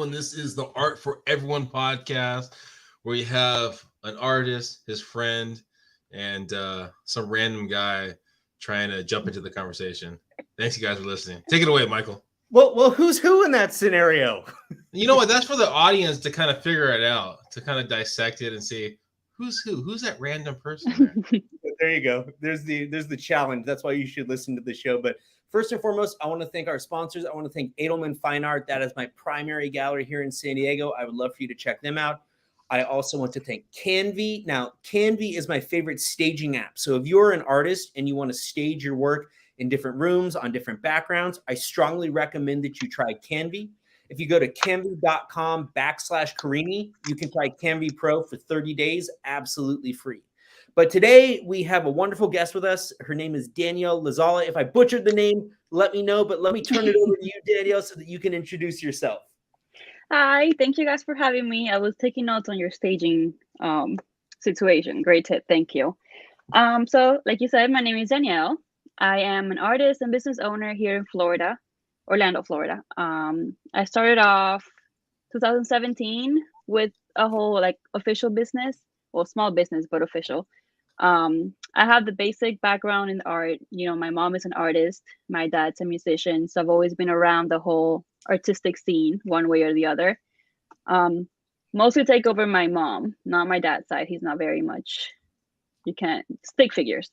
gentlemen, this is the Art for Everyone podcast, where you have an artist, his friend, and some random guy trying to jump into the conversation. Thanks, you guys, for listening. Take it away, Michael. Well, who's who in that scenario? You know what? That's for the audience to kind of figure it out, to kind of dissect it and see who's who. Who's that random person there? There you go. There's the challenge. That's why you should listen to the show. But first and foremost, I want to thank our sponsors. I want to thank Edelman Fine Art. That is my primary gallery here in San Diego. I would love for you to check them out. I also want to thank Canvy. Now, Canvy is my favorite staging app. So if you're an artist and you want to stage your work in different rooms on different backgrounds, I strongly recommend that you try Canvy. If you go to canvy.com/Carini, you can try Canvy Pro for 30 days, absolutely free. But today we have a wonderful guest with us. Her name is Danielle Lazala. If I butchered the name, let me know, but let me turn it over to you, Danielle, so that you can introduce yourself. Hi, thank you guys for having me. I was taking notes on your staging situation. Great tip, thank you. So like you said, my name is Danielle. I am an artist and business owner here in Florida, Orlando, Florida. I started off 2017 with a whole official business, well, small business, but official. I have the basic background in art. You know, my mom is an artist. My dad's a musician. So I've always been around the whole artistic scene one way or the other. Mostly take over my mom, not my dad's side. He's not very much, you can't, stick figures.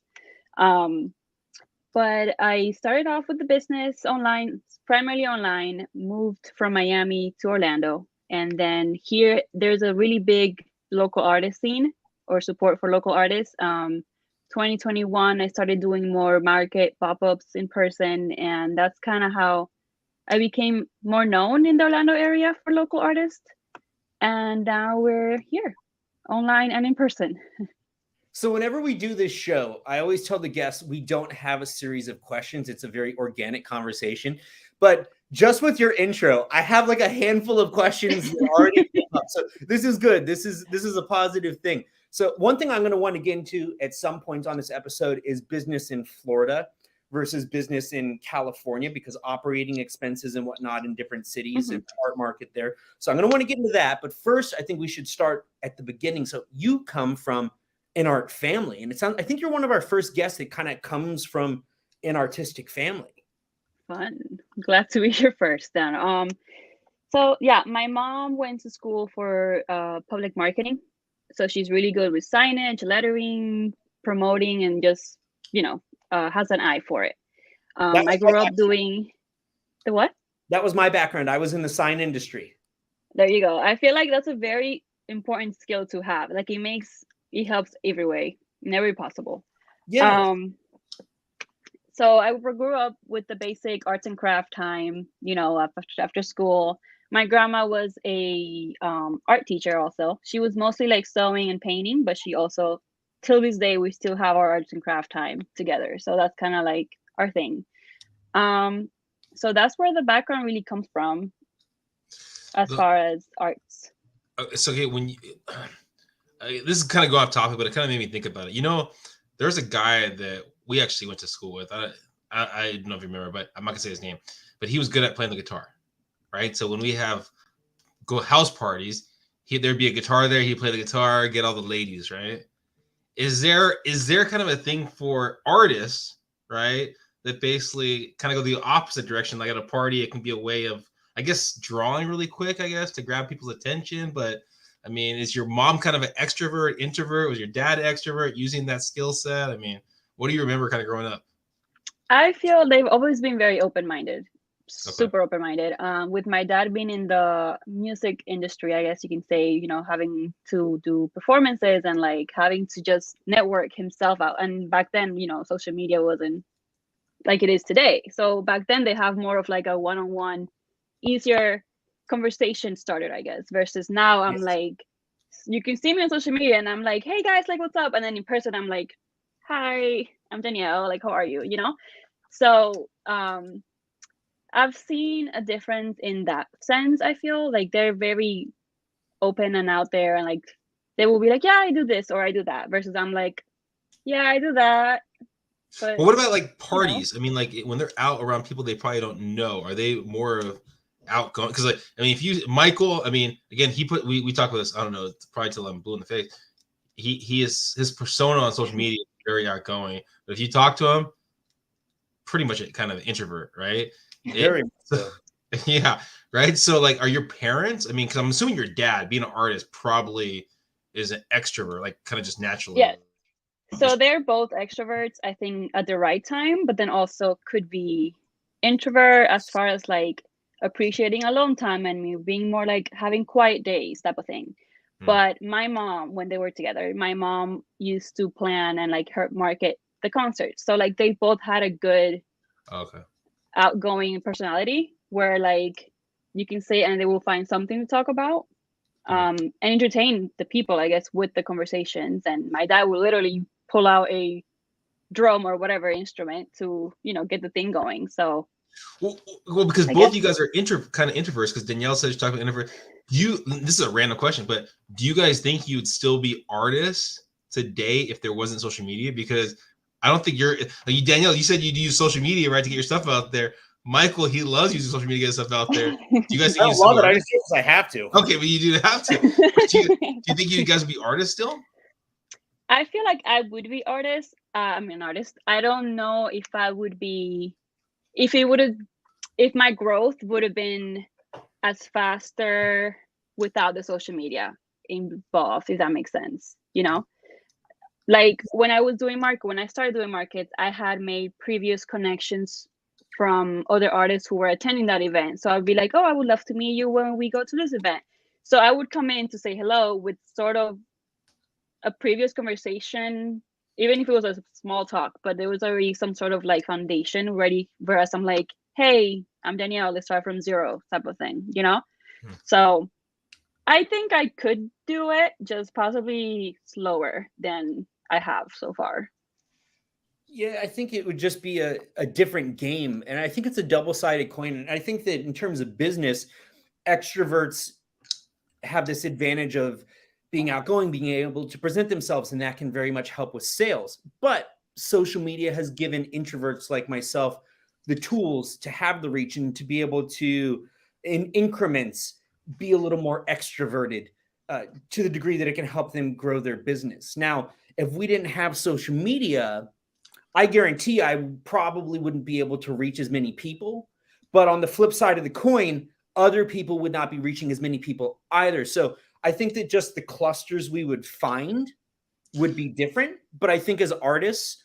But I started off with the business online, primarily online, moved from Miami to Orlando. And then here, there's a really big local artist scene or support for local artists. 2021, I started doing more market pop-ups in person. And that's kind of how I became more known in the Orlando area for local artists. And now we're here, online and in person. So whenever we do this show, I always tell the guests we don't have a series of questions. It's a very organic conversation. But just with your intro, I have like a handful of questions that already came up. So this is good. This is a positive thing. So one thing I'm going to want to get into at some point on this episode is business in Florida versus business in California, because operating expenses and whatnot in different cities and art market there. So I'm going to want to get into that. But first, I think we should start at the beginning. So you come from an art family, and it sounds, I think you're one of our first guests that kind of comes from an artistic family. Fun. Glad to be here first then. So yeah, my mom went to school for public marketing. So she's really good with signage, lettering, promoting, and just, has an eye for it. I grew up doing the what? That was my background. I was in the sign industry. There you go. I feel like that's a very important skill to have. Like it helps every way, in every possible. Yeah. So I grew up with the basic arts and craft time, after school. My grandma was a art teacher also. She was mostly like sewing and painting, but she also, till this day, we still have our arts and craft time together. So that's kind of like our thing. So that's where the background really comes from as far as arts. So okay, when you, this is kind of go off topic, but it kind of made me think about it. There's a guy that we actually went to school with. I don't know if you remember, but I'm not gonna say his name. But he was good at playing the guitar, right? So when we go house parties, there'd be a guitar there. He'd play the guitar, get all the ladies, right? Is there kind of a thing for artists, right, that basically kind of go the opposite direction? Like at a party, it can be a way of, I guess, drawing really quick, I guess, to grab people's attention, but I mean, is your mom kind of an extrovert, introvert? Was your dad extrovert using that skill set? I mean, what do you remember kind of growing up? I feel they've always been very open-minded, super open-minded. With my dad being in the music industry, I guess you can say, having to do performances and like having to just network himself out. And back then, social media wasn't like it is today. So back then they have more of like a one-on-one, easier conversation started, I guess, versus now I'm like, you can see me on social media and I'm like, hey guys, like what's up? And then in person I'm like, hi, I'm Danielle, like how are you? So I've seen a difference in that sense. I feel like they're very open and out there, and like they will be like, yeah, I do this or I do that, versus I'm like, yeah, I do that. But what about like parties? I mean, like when they're out around people they probably don't know, are they more of outgoing? Because like, I mean, if you Michael, I mean, again, we talked about this. I don't know, probably till I'm blue in the face. He is his persona on social media is very outgoing, but if you talk to him, pretty much a kind of introvert, right? Very so. Yeah, right. So like, are your parents? I mean, because I'm assuming your dad, being an artist, probably is an extrovert, like kind of just naturally. Yeah. So they're both extroverts, I think, at the right time, but then also could be introvert as far as like appreciating alone time and me being more like having quiet days type of thing. But my mom, when they were together, my mom used to plan and like her market the concerts. So like they both had a good outgoing personality where like you can say and they will find something to talk about. And entertain the people, I guess, with the conversations. And my dad will literally pull out a drum or whatever instrument to, you know, get the thing going. So, well because both of you guys are kind of introverts. Because Danielle says you're talking about introvert. This is a random question, but do you guys think you'd still be artists today if there wasn't social media? Because I don't think Danielle, you said you'd use social media, right, to get your stuff out there. Michael, he loves using social media to get stuff out there. Do you guys think I love it? I just because I have to. Okay, but you do have to. Do you think you guys would be artists still? I feel like I would be artist. I'm an artist. I don't know if I would be, if my growth would have been as faster without the social media involved, if that makes sense. You know, like when I started doing markets, I had made previous connections from other artists who were attending that event. So I'd be like, oh, I would love to meet you when we go to this event. So I would come in to say hello with sort of a previous conversation, even if it was a small talk, but there was already some sort of like foundation ready. Whereas I'm like, hey, I'm Danielle, let's start from zero type of thing, you know? So I think I could do it, just possibly slower than I have so far. Yeah, I think it would just be a different game. And I think it's a double-sided coin. And I think that in terms of business, extroverts have this advantage of being outgoing, being able to present themselves, and that can very much help with sales. But social media has given introverts like myself the tools to have the reach and to be able to, in increments, be a little more extroverted to the degree that it can help them grow their business. Now, if we didn't have social media, I guarantee I probably wouldn't be able to reach as many people. But on the flip side of the coin, other people would not be reaching as many people either. So I think that just the clusters we would find would be different. But I think as artists,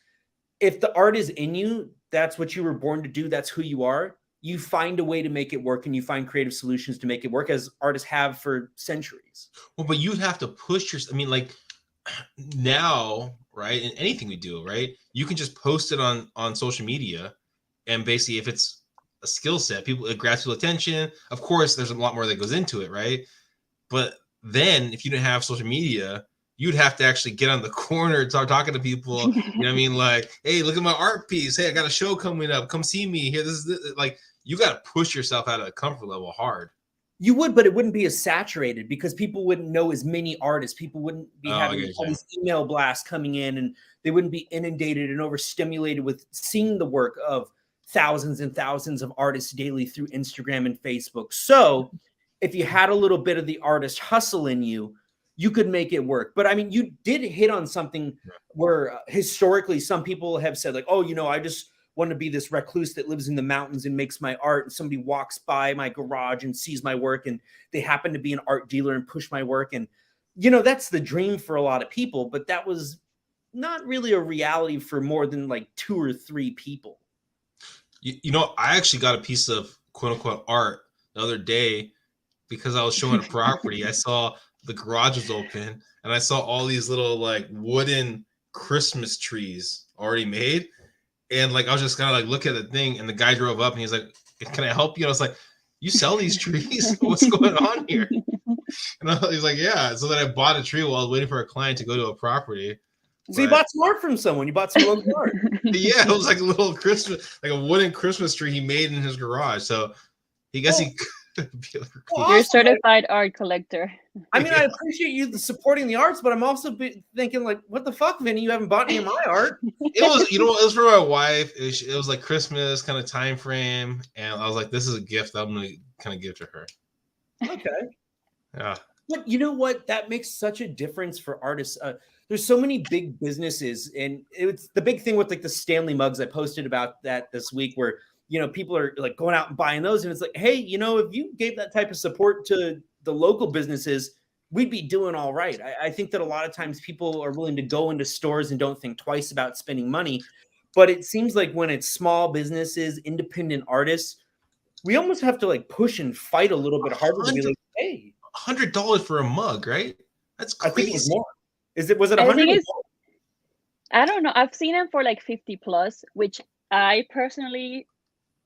if the art is in you, that's what you were born to do. That's who you are. You find a way to make it work, and you find creative solutions to make it work, as artists have for centuries. Well, but you'd have to push yourself. I mean, like now, right? In anything we do, right? You can just post it on social media, and basically, if it's a skill set, it grabs people's attention. Of course, there's a lot more that goes into it, right? But then, if you didn't have social media, you'd have to actually get on the corner, start talking to people. You know what I mean? Like, hey, look at my art piece. Hey, I got a show coming up. Come see me here. This is this. Like, you got to push yourself out of the comfort level hard. You would, but it wouldn't be as saturated because people wouldn't know as many artists. People wouldn't be having all these email blasts coming in, and they wouldn't be inundated and overstimulated with seeing the work of thousands and thousands of artists daily through Instagram and Facebook. So if you had a little bit of the artist hustle in you, you could make it work. But I mean, you did hit on something where historically some people have said like, oh, you know, I just want to be this recluse that lives in the mountains and makes my art. And somebody walks by my garage and sees my work, and they happen to be an art dealer and push my work. And, you know, that's the dream for a lot of people, but that was not really a reality for more than like 2 or 3 people. You know, I actually got a piece of quote unquote art the other day because I was showing a property. I saw the garage was open, and I saw all these little like wooden Christmas trees already made. And like, I was just kind of like, look at the thing. And the guy drove up and he's like, can I help you? And I was like, you sell these trees? What's going on here? And he's like, yeah. So then I bought a tree while I was waiting for a client to go to a property. So you bought some art from someone. You bought some local art. Yeah, it was like a little Christmas, like a wooden Christmas tree he made in his garage. So he could be You're a certified art collector. I mean, I appreciate you supporting the arts, but I'm also thinking like, what the fuck, Vinny? You haven't bought any of my art. It was, it was for my wife. It was like Christmas kind of time frame, and I was like, this is a gift I'm gonna kind of give to her. Okay. Yeah. But you know what? That makes such a difference for artists. There's so many big businesses, and it's the big thing with like the Stanley mugs. I posted about that this week, where people are like going out and buying those, and it's like, hey, if you gave that type of support to the local businesses, we'd be doing all right. I think that a lot of times people are willing to go into stores and don't think twice about spending money, but it seems like when it's small businesses, independent artists, we almost have to like push and fight a little bit harder to be like, hey. $100 for a mug, right? That's crazy. I think it was more. Was it I 100? I don't know. I've seen them for like 50 plus, which I personally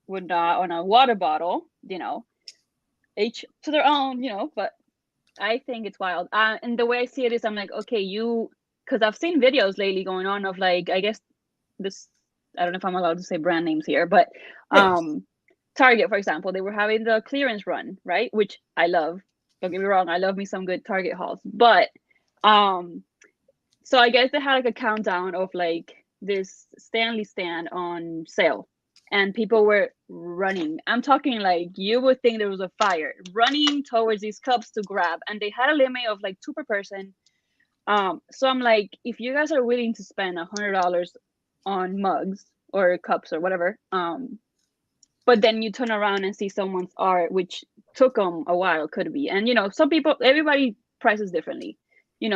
would not on a water bottle, each to their own, but I think it's wild. And the way I see it is I'm like, okay, because I've seen videos lately going on of like, I guess this, I don't know if I'm allowed to say brand names here, but Yes. Target, for example, they were having the clearance run, right? Which I love. Don't get me wrong, I love me some good Target hauls. But so I guess they had like a countdown of like this Stanley stand on sale. And people were running. I'm talking like you would think there was a fire, running towards these cups to grab. And they had a limit of like 2 per person. So I'm like, if you guys are willing to spend $100 on mugs or cups or whatever, but then you turn around and see someone's art, which took them a while, could be. And, some people, everybody prices differently.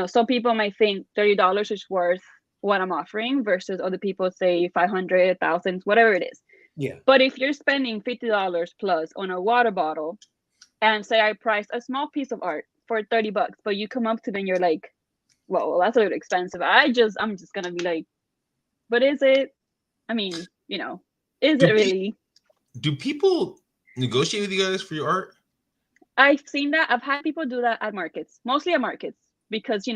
Some people might think $30 is worth what I'm offering versus other people say 500, 1,000, whatever it is. Yeah. But if you're spending $50 plus on a water bottle and say I priced a small piece of art for $30, but you come up to me and you're like, well, that's a little expensive. I'm just going to be like, but is it? I mean, is it really? Do people negotiate with you guys for your art? I've seen that. I've had people do that at markets, mostly at markets, because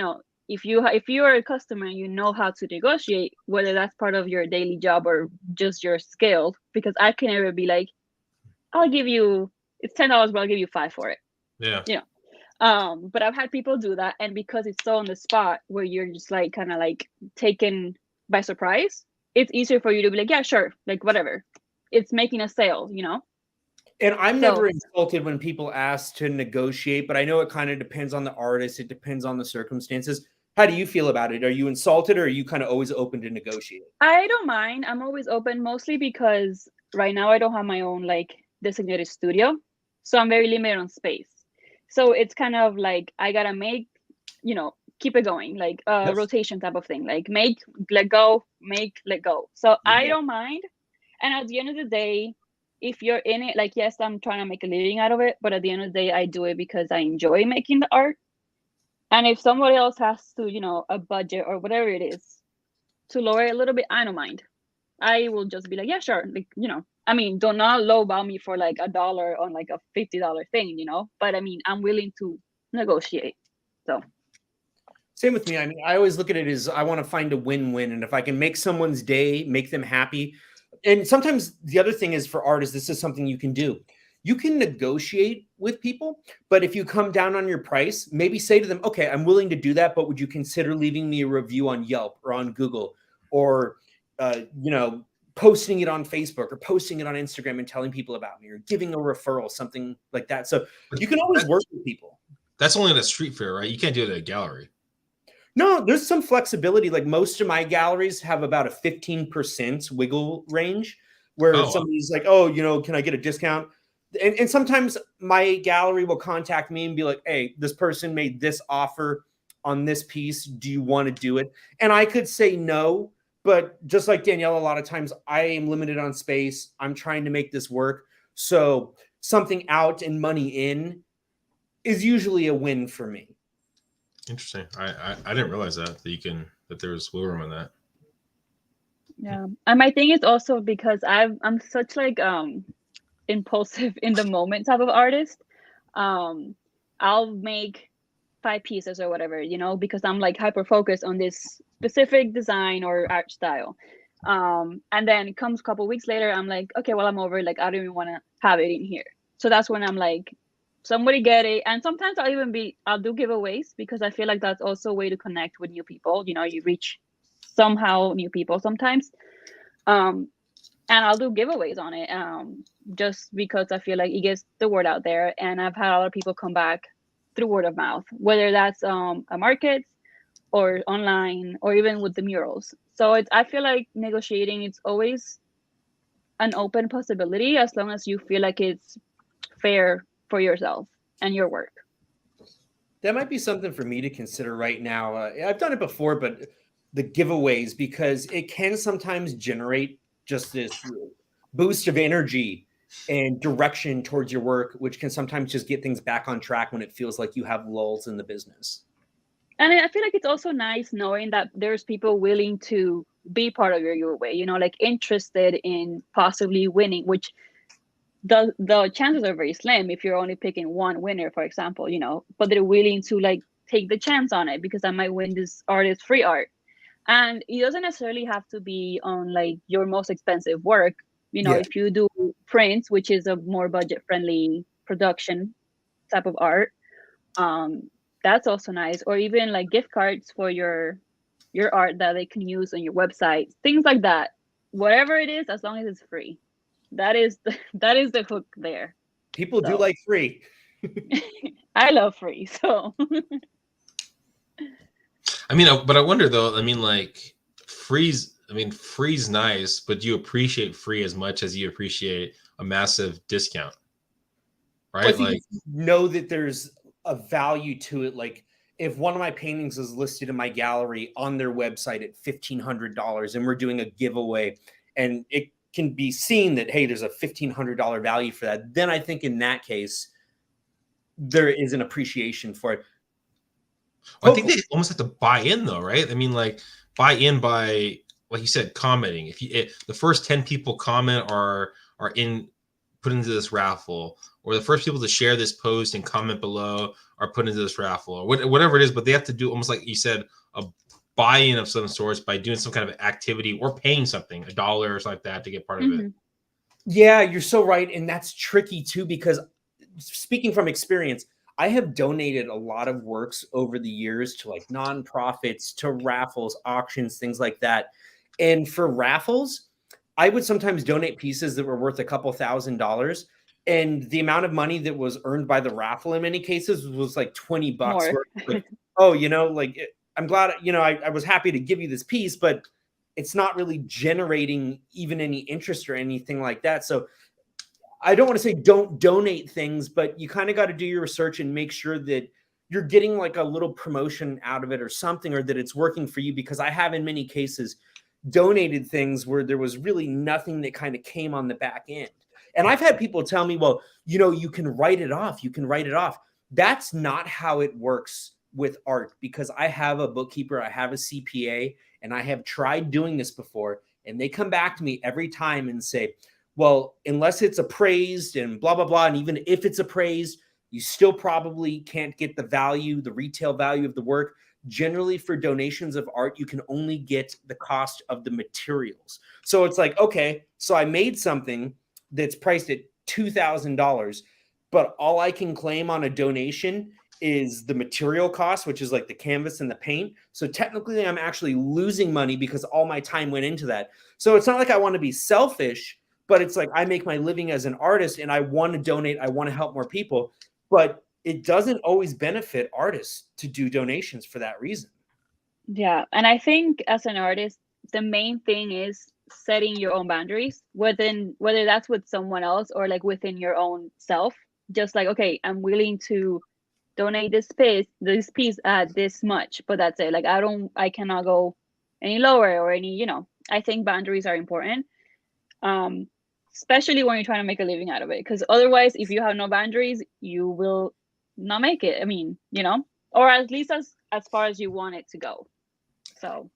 if you are a customer, you know how to negotiate, whether that's part of your daily job or just your skill. Because I can never be like, I'll give you it's $10, but I'll give you $5 for it. Yeah. But I've had people do that, and because it's so on the spot where you're just like kind of like taken by surprise, it's easier for you to be like, yeah, sure, like whatever. It's making a sale, And I'm never insulted when people ask to negotiate, but I know it kind of depends on the artist. It depends on the circumstances. How do you feel about it? Are you insulted, or are you kind of always open to negotiate? I don't mind. I'm always open, mostly because right now I don't have my own like designated studio. So I'm very limited on space. So it's kind of like I gotta make, keep it going, like a rotation type of thing. Like make, let go, make, let go. So I don't mind. And at the end of the day, if you're in it, like, yes, I'm trying to make a living out of it, but at the end of the day, I do it because I enjoy making the art. And if somebody else has to, a budget or whatever it is to lower it a little bit, I don't mind. I will just be like, yeah, sure. Like, I mean, do not lowball me for like $1 on like a $50 thing, but I mean, I'm willing to negotiate. So. Same with me. I mean, I always look at it as I want to find a win-win. And if I can make someone's day, make them happy. And sometimes the other thing is for artists, this is something you can do. You can negotiate with people, but if you come down on your price, maybe say to them, okay, I'm willing to do that, but would you consider leaving me a review on Yelp or on Google or, posting it on Facebook or posting it on Instagram and telling people about me or giving a referral, something like that. So you can always work with people. That's only at a street fair, right? You can't do it at a gallery. No, there's some flexibility. Like most of my galleries have about a 15% wiggle range where somebody's like, oh, can I get a discount? And sometimes my gallery will contact me and be like, hey, this person made this offer on this piece. Do you want to do it? And I could say no, but just like Danielle, a lot of times I am limited on space. I'm trying to make this work. So something out and money in is usually a win for me. Interesting. I didn't realize that there was wiggle room in that. Yeah. And my thing is also because I'm such like impulsive in the moment type of artist. I'll make 5 pieces or whatever, because I'm like hyper focused on this specific design or art style. And then it comes a couple weeks later, I'm like, okay, well, I'm over it. Like, I don't even want to have it in here. So that's when I'm like, somebody get it. And sometimes I'll do giveaways because I feel like that's also a way to connect with new people. You know, you reach somehow new people sometimes. And I'll do giveaways on it, just because I feel like it gets the word out there. And I've had a lot of people come back through word of mouth, whether that's a market or online or even with the murals. So I feel like negotiating, it's always an open possibility as long as you feel like it's fair for yourself and your work. That might be something for me to consider right now. I've done it before, but the giveaways, because it can sometimes generate just this boost of energy and direction towards your work, which can sometimes just get things back on track when it feels like you have lulls in the business. And I feel like it's also nice knowing that there's people willing to be part of your giveaway, you know, like interested in possibly winning, which the chances are very slim if you're only picking one winner, for example, you know, but they're willing to like take the chance on it because I might win this artist free art. And it doesn't necessarily have to be on like your most expensive work. You know, if you do prints, which is a more budget friendly production type of art, that's also nice. Or even like gift cards for your art that they can use on your website, things like that. Whatever it is, as long as it's free. That is the hook there. People do like free. I love free, so. I mean, but I wonder though. I mean, like free's nice, but do you appreciate free as much as you appreciate a massive discount, right? Well, like, know that there's a value to it. Like, if one of my paintings is listed in my gallery on their website at $1,500, and we're doing a giveaway, and it can be seen that, hey, there's a $1,500 value for that, then I think in that case there is an appreciation for it. Well, I think they almost have to buy in though, right? I mean, like buy in by, like you said, commenting. If the first 10 people comment are put into this raffle, or the first people to share this post and comment below are put into this raffle, or whatever it is, but they have to do almost like you said, a buy-in of some sorts by doing some kind of activity or paying something, $1 or something like that, to get part of it. Yeah, you're so right. And that's tricky too, because speaking from experience, I have donated a lot of works over the years to like nonprofits, to raffles, auctions, things like that. And for raffles, I would sometimes donate pieces that were worth a couple $1,000s. And the amount of money that was earned by the raffle in many cases was like $20. Like, oh, you know, like I'm glad, you know, I was happy to give you this piece, but it's not really generating even any interest or anything like that. So I don't want to say don't donate things, but you kind of got to do your research and make sure that you're getting like a little promotion out of it or something, or that it's working for you. Because I have in many cases donated things where there was really nothing that kind of came on the back end. And I've had people tell me, well, you know, you can write it off. You can write it off. That's not how it works with art, because I have a bookkeeper, I have a CPA, and I have tried doing this before. And they come back to me every time and say, well, unless it's appraised and blah, blah, blah. And even if it's appraised, you still probably can't get the value, the retail value of the work. Generally, for donations of art, you can only get the cost of the materials. So it's like, okay, so I made something that's priced at $2,000, but all I can claim on a donation is the material cost, which is like the canvas and the paint. So technically, I'm actually losing money because all my time went into that. So it's not like I want to be selfish, but it's like I make my living as an artist and I want to donate. I want to help more people, but it doesn't always benefit artists to do donations for that reason. Yeah. And I think as an artist, the main thing is setting your own boundaries, whether that's with someone else or like within your own self. Just like, okay, I'm willing to donate this piece at this much, but that's it. Like I cannot go any lower or any, you know, I think boundaries are important. Especially when you're trying to make a living out of it, because otherwise, if you have no boundaries, you will not make it. I mean, you know, or at least as far as you want it to go. So,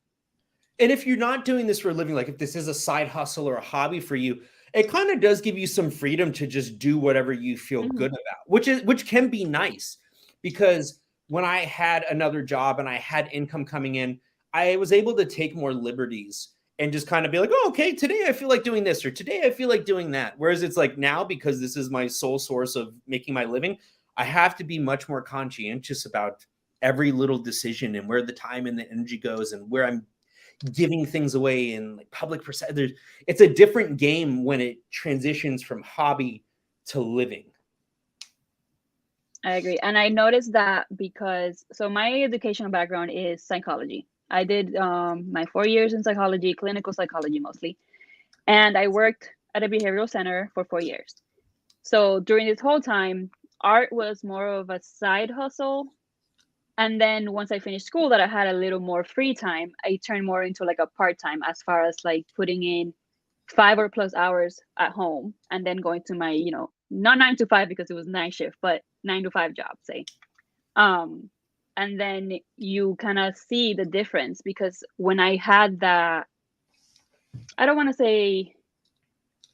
and if you're not doing this for a living, like if this is a side hustle or a hobby for you, it kind of does give you some freedom to just do whatever you feel good about, which can be nice. Because when I had another job and I had income coming in, I was able to take more liberties and just kind of be like, oh, okay, today I feel like doing this, or today I feel like doing that. Whereas it's like now, because this is my sole source of making my living, I have to be much more conscientious about every little decision and where the time and the energy goes and where I'm giving things away and like public perception. It's a different game when it transitions from hobby to living. I agree. And I noticed that because, so my educational background is psychology. I did my 4 years in psychology, clinical psychology mostly. And I worked at a behavioral center for 4 years. So during this whole time, art was more of a side hustle. And then once I finished school, that I had a little more free time, I turned more into like a part-time, as far as like putting in 5 or plus hours at home and then going to my, you know, not 9 to 5 because it was night shift, but 9 to 5 job, say. And then you kind of see the difference, because when I had that, I don't want to say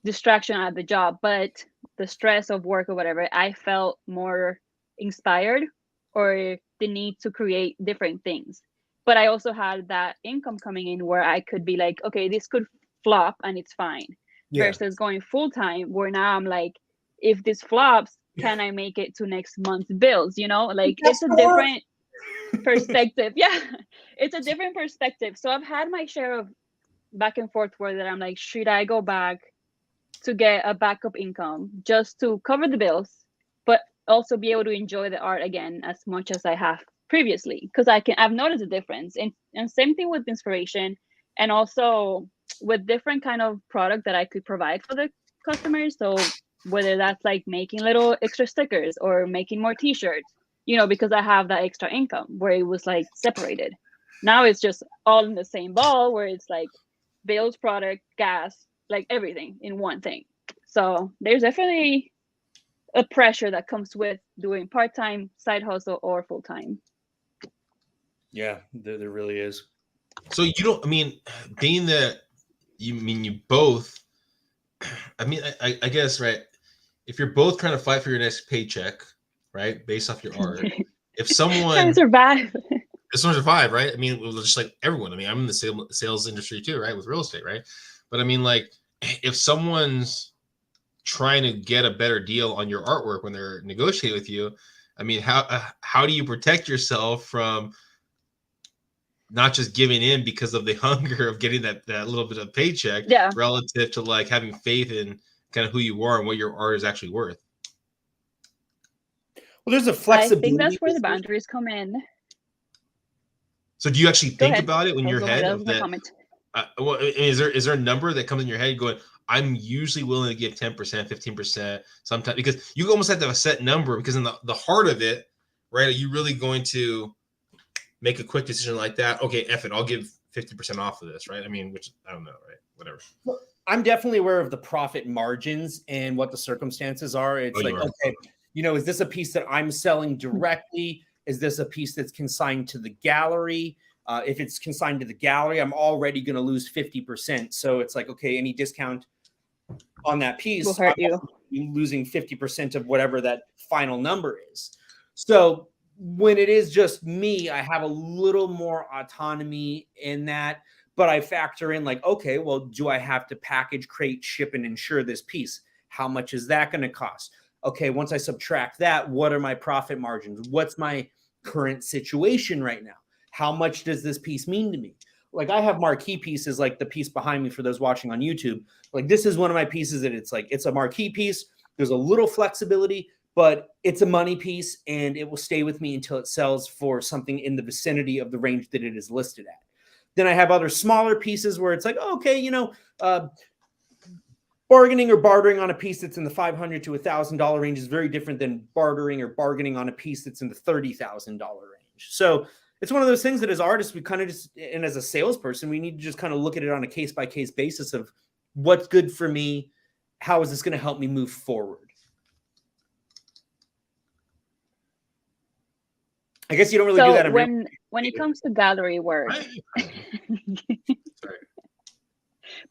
distraction at the job, but the stress of work or whatever, I felt more inspired, or the need to create different things. But I also had that income coming in where I could be like, okay, this could flop and it's fine. Yeah. Versus going full time, where now I'm like, if this flops, can I make it to next month's bills? You know, like it's a different perspective. Yeah, it's a different perspective. So I've had my share of back and forth where that I'm like, should I go back to get a backup income just to cover the bills, but also be able to enjoy the art again as much as I have previously? Because I've noticed a difference. And same thing with inspiration, and also with different kind of product that I could provide for the customers. So whether that's like making little extra stickers or making more t-shirts, you know, because I have that extra income where it was like separated. Now it's just all in the same ball, where it's like bills, product, gas, like everything in one thing. So there's definitely a pressure that comes with doing part-time, side hustle, or full-time. Yeah, there really is. So you don't, I mean, being that you both, I mean, I guess, right, if you're both trying to fight for your next paycheck, right, based off your art, if someone trying to survive, right? I mean, just like everyone. I mean, I'm in the sales industry too, right, with real estate, right? But I mean, like, if someone's trying to get a better deal on your artwork when they're negotiating with you, I mean, how do you protect yourself from not just giving in because of the hunger of getting that little bit of paycheck, relative to like having faith in kind of who you are and what your art is actually worth? Well, there's a flexibility. I think that's where the boundaries come in. So do you actually think about it in your head of that? Well, is there a number that comes in your head going, I'm usually willing to give 10%, 15% sometimes, because you almost have to have a set number, because in the heart of it, right, are you really going to make a quick decision like that? Okay, F it, I'll give 50% off of this, right? I mean, which I don't know, right? Whatever. Well, I'm definitely aware of the profit margins and what the circumstances are. It's okay, you know, is this a piece that I'm selling directly? Is this a piece that's consigned to the gallery? If it's consigned to the gallery, I'm already going to lose 50%. So it's like, okay, any discount on that piece will hurt you. Losing 50% of whatever that final number is. So when it is just me, I have a little more autonomy in that, but I factor in like, okay, well, do I have to package, crate, ship, and insure this piece? How much is that going to cost? Okay, once I subtract that, what are my profit margins? What's my current situation right now? How much does this piece mean to me? Like, I have marquee pieces, like the piece behind me for those watching on YouTube. Like, this is one of my pieces that it's like, it's a marquee piece. There's a little flexibility, but it's a money piece, and it will stay with me until it sells for something in the vicinity of the range that it is listed at. Then I have other smaller pieces where it's like, okay, you know, bargaining or bartering on a piece that's in the $500 to $1,000 range is very different than bartering or bargaining on a piece that's in the $30,000 range. So it's one of those things that as artists, we kind of just, and as a salesperson, we need to just kind of look at it on a case-by-case basis of what's good for me. How is this going to help me move forward? I guess you don't really do that. When it comes to gallery work. Sorry.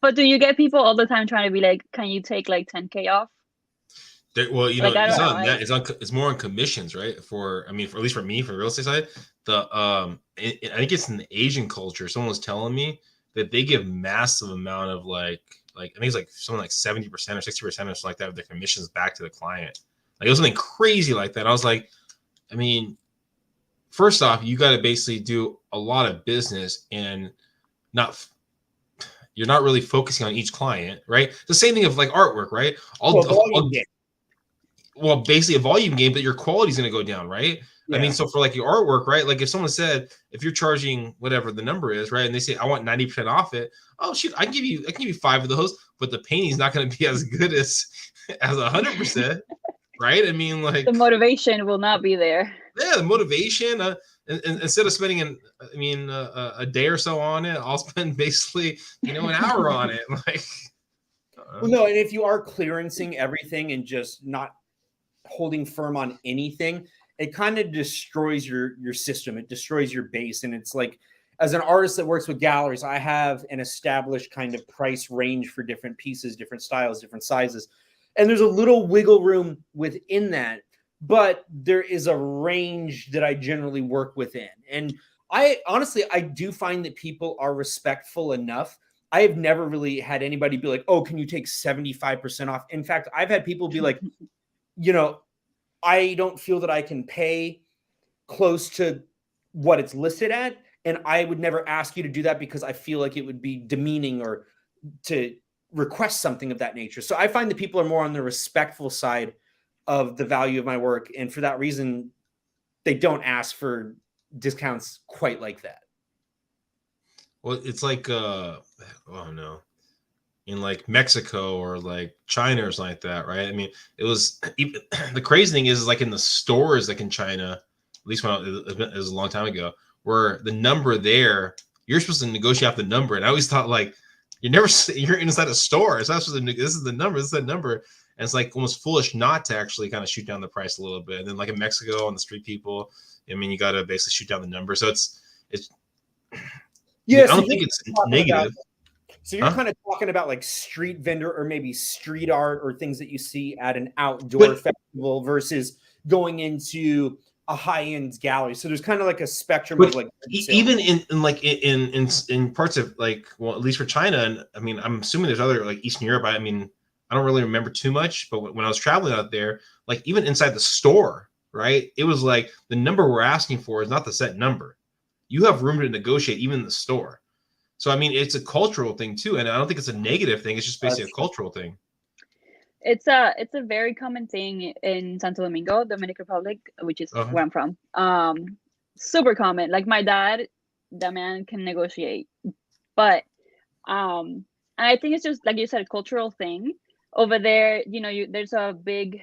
But do you get people all the time trying to be like, can you take like 10K off? Well, you know, it's more on commissions, right? For at least for me, for the real estate side, I think it's in the Asian culture. Someone was telling me that they give massive amount of like I think it's like something like 70% or 60% or something like that of their commissions back to the client. Like it was something crazy like that. I was like, I mean, first off, you got to basically do a lot of business and you're not really focusing on each client, right? The same thing of like artwork, right? Well, basically a volume game, but your quality is going to go down, right? Yeah. I mean, so for like your artwork, right? Like if someone said, if you're charging whatever the number is, right? And they say, I want 90% off it. Oh shoot, I can give you 5 of those, but the painting's not going to be as good as 100%, right? I mean, like the motivation will not be there. Yeah, the motivation. And instead of spending a day or so on it, I'll spend basically an hour on it. Like, well, no, and if you are clearancing everything and just not holding firm on anything, it kind of destroys your system. It destroys your base. And it's like, as an artist that works with galleries, I have an established kind of price range for different pieces, different styles, different sizes. And there's a little wiggle room within that, but there is a range that I generally work within. And I do find that people are respectful enough. I have never really had anybody be like, oh, can you take 75% off? In fact, I've had people be like, I don't feel that I can pay close to what it's listed at. And I would never ask you to do that because I feel like it would be demeaning or to request something of that nature. So I find that people are more on the respectful side of the value of my work. And for that reason, they don't ask for discounts quite like that. Well, it's like, in like Mexico or like China or something like that, right? I mean, it was even, the crazy thing is like in the stores, like in China, at least when it was a long time ago, where the number there, you're supposed to negotiate out the number. And I always thought like, you're inside a store. So this is the number, this is that number. And it's like almost foolish not to actually kind of shoot down the price a little bit. And then like in Mexico on the street people, I mean, you got to basically shoot down the number. So it's yeah, I don't think it's negative. So you're kind of talking about like street vendor or maybe street art or things that you see at an outdoor festival versus going into a high-end gallery. So there's kind of like a spectrum of like even in parts of like, well, at least for China, and I mean, I'm assuming there's other like Eastern Europe. I mean, I don't really remember too much, but when I was traveling out there, like even inside the store, right, it was like the number we're asking for is not the set number. You have room to negotiate even in the store. So I mean, it's a cultural thing too, and I don't think it's a negative thing. It's just basically a cultural thing. It's a very common thing in Santo Domingo, Dominican Republic, which is where I'm from. Super common. Like my dad, that man can negotiate, but and I think it's just like you said, a cultural thing over there. There's a big,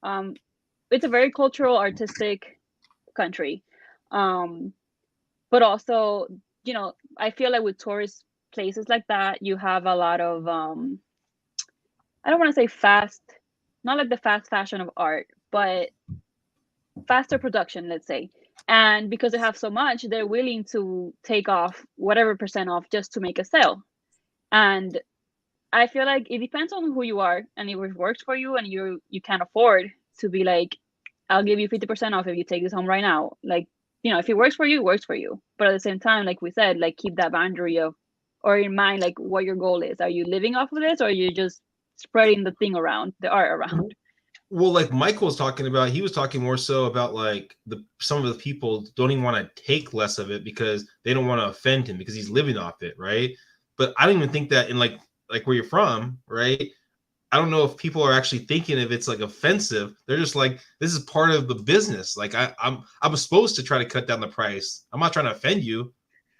it's a very cultural, artistic country, but also, I feel like with tourist places like that, you have a lot of I don't want to say fast, not like the fast fashion of art, but faster production, let's say. And because they have so much, they're willing to take off whatever percent off just to make a sale. And I feel like it depends on who you are and if it works for you and you can't afford to be like, I'll give you 50% off if you take this home right now. Like, if it works for you, it works for you. But at the same time, like we said, like keep that boundary of, or in mind, like what your goal is. Are you living off of this or are you just spreading the art around? Well, like Michael was talking about, he was talking more so about like some of the people don't even want to take less of it because they don't want to offend him because he's living off it, right? But I don't even think that in like where you're from, right? I don't know if people are actually thinking if it's like offensive. They're just like, this is part of the business. Like I'm supposed to try to cut down the price. I'm not trying to offend you,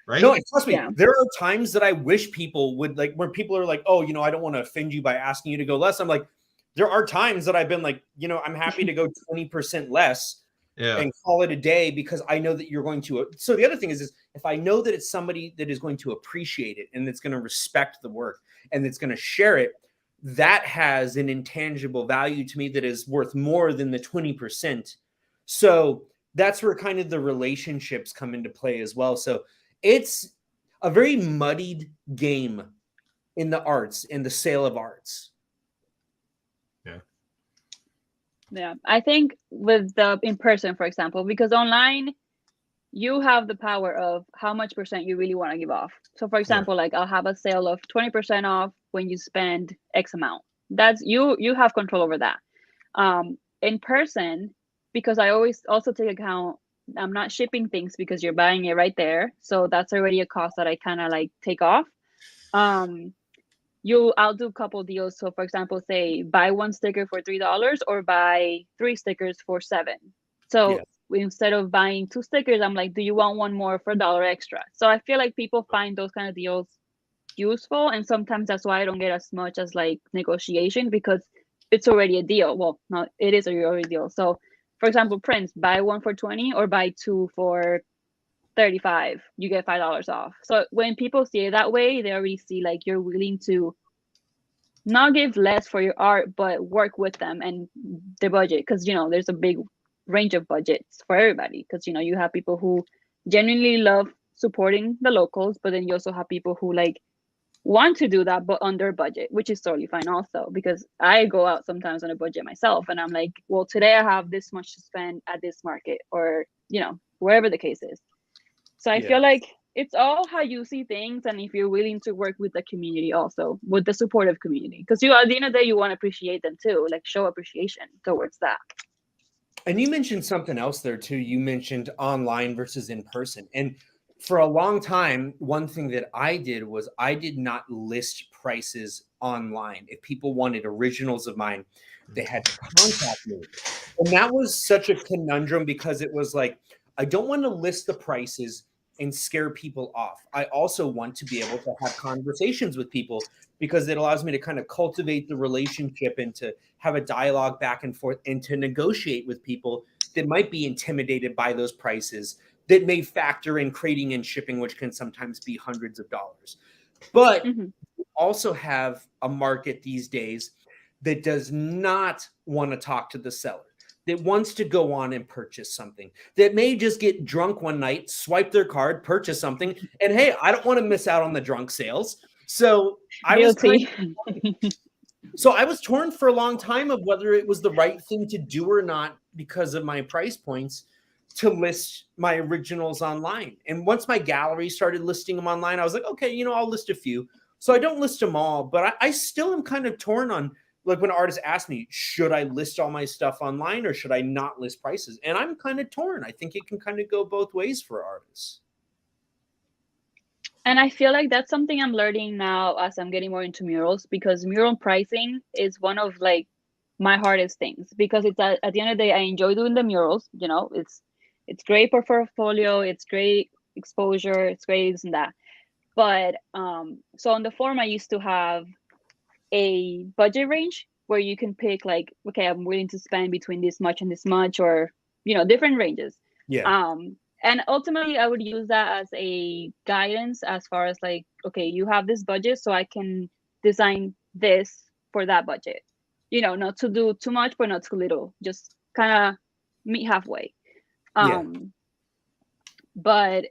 right? No, trust me. Yeah. There are times that I wish people would like, where people are like, oh, I don't want to offend you by asking you to go less. I'm like, there are times that I've been like, I'm happy to go 20% less and call it a day because I know that you're going to. So the other thing is if I know that it's somebody that is going to appreciate it and that's going to respect the work and that's going to share it, that has an intangible value to me that is worth more than the 20%. So that's where kind of the relationships come into play as well. So it's a very muddied game in the arts, in the sale of arts. Yeah, I think with the in person, for example, because online you have the power of how much percent you really want to give off. So for example, like I'll have a sale of 20% off when you spend X amount. That's you have control over that. in person, because I always also take account I'm not shipping things because you're buying it right there. So that's already a cost that I kind of like take off. Um, I'll do a couple deals. So for example, say buy one sticker for $3 or buy 3 stickers for $7. So Yeah. instead of buying 2 stickers, I'm like, do you want one more for $1 extra? So I feel like people find those kind of deals useful, and sometimes that's why I don't get as much as like negotiation, because it's already a deal. Well, no, it is already a deal. So for example, prints, buy one for 20 or buy two for 35, you get $5 off. So when people see it that way, they already see like you're willing to not give less for your art, but work with them and the budget, because there's a big range of budgets for everybody, because you have people who genuinely love supporting the locals, but then you also have people who like want to do that but under budget, which is totally fine also, because I go out sometimes on a budget myself and I'm like, well, today I have this much to spend at this market, or wherever the case is. So I feel like it's all how you see things, and if you're willing to work with the community, also with the supportive community, because at the end of the day you want to appreciate them too, like show appreciation towards that. And you mentioned something else there too. You mentioned online versus in person. And for a long time, one thing that I did was I did not list prices online. If people wanted originals of mine, they had to contact me. And that was such a conundrum, because it was like, I don't want to list the prices and scare people off. I also want to be able to have conversations with people, because it allows me to kind of cultivate the relationship and to have a dialogue back and forth and to negotiate with people that might be intimidated by those prices that may factor in crating and shipping, which can sometimes be hundreds of dollars. But Mm-hmm. we also have a market these days that does not want to talk to the seller, that wants to go on and purchase something, that may just get drunk one night, swipe their card, purchase something, and hey, I don't want to miss out on the drunk sales. So I was torn for a long time of whether it was the right thing to do or not, because of my price points, to list my originals online. And once my gallery started listing them online, I was like, okay, I'll list a few. So I don't list them all, but I still am kind of torn on, like, when artists ask me, should I list all my stuff online or should I not list prices? And I'm kind of torn. I think it can kind of go both ways for artists. And I feel like that's something I'm learning now as I'm getting more into murals, because mural pricing is one of like my hardest things, because it's at the end of the day, I enjoy doing the murals. It's great for portfolio, it's great exposure, it's great this and that. But so on the forum, I used to have a budget range where you can pick like, okay, I'm willing to spend between this much and this much, or different ranges. And ultimately I would use that as a guidance as far as like, okay, you have this budget, so I can design this for that budget, not to do too much but not too little, just kind of meet halfway. But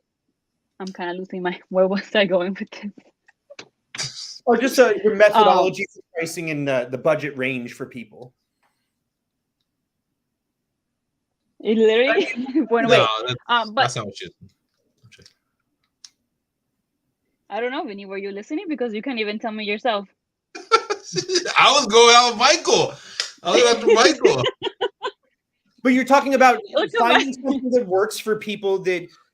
I'm kind of losing where was I going with this? Or just your methodology for pricing in the budget range for people. It literally went away. But that's not what you. I don't know, Vinnie, were you listening? Because you can't even tell me yourself. I was going out with Michael. I was going after Michael. But you're talking about finding something that works for people,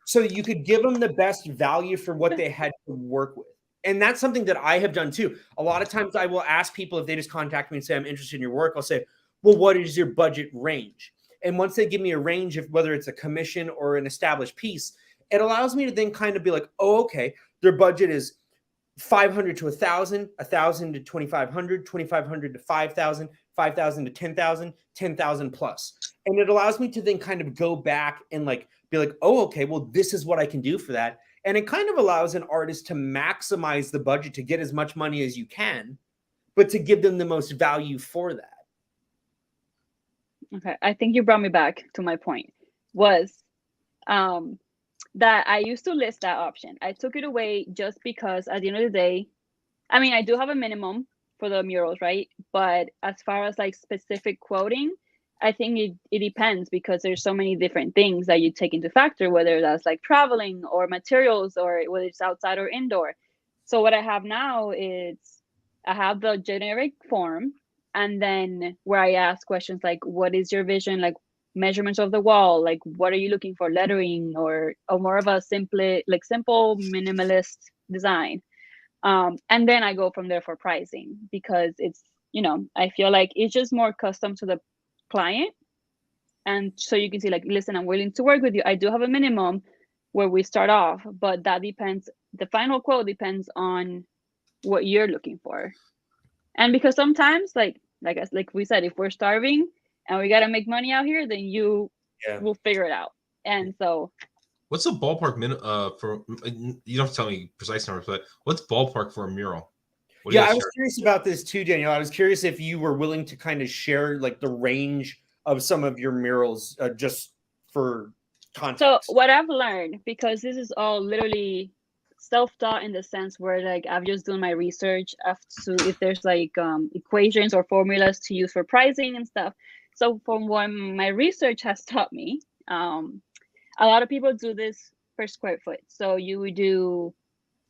so that you could give them the best value for what they had to work with. And that's something that I have done too. A lot of times I will ask people, if they just contact me and say, I'm interested in your work, I'll say, well, what is your budget range? And once they give me a range of whether it's a commission or an established piece, it allows me to then kind of be like, oh, okay, their budget is 500 to 1,000, 1,000 to 2,500, 2,500 to 5,000, 5,000 to 10,000, 10,000 plus. And it allows me to then kind of go back and like be like, oh, okay, well, this is what I can do for that. And it kind of allows an artist to maximize the budget to get as much money as you can, but to give them the most value for that. Okay, I think you brought me back to my point, was that I used to list that option. I took it away just because at the end of the day, I mean, I do have a minimum for the murals, right? But as far as like specific quoting, I think it depends, because there's so many different things that you take into factor, whether that's like traveling or materials, or whether it's outside or indoor. So what I have now is I have the generic form, And then where I ask questions like, what is your vision? Like measurements of the wall, like what are you looking for, lettering, or more of a simple minimalist design. And then I go from there for pricing, because it's, I feel like it's just more custom to the client. And so you can see like, listen, I'm willing to work with you. I do have a minimum where we start off, but that depends. The final quote depends on what you're looking for. And because sometimes, like we said, if we're starving and we got to make money out here, then you will figure it out. And so, what's the ballpark for? You don't have to tell me precise numbers, but what's ballpark for a mural? Yeah, I was curious about this too, Danielle. I was curious if you were willing to kind of share like the range of some of your murals, just for context. So what I've learned, because this is all literally self-taught in the sense where like I've just done my research as to if there's like equations or formulas to use for pricing and stuff. So from what my research has taught me, a lot of people do this per square foot. So you would do,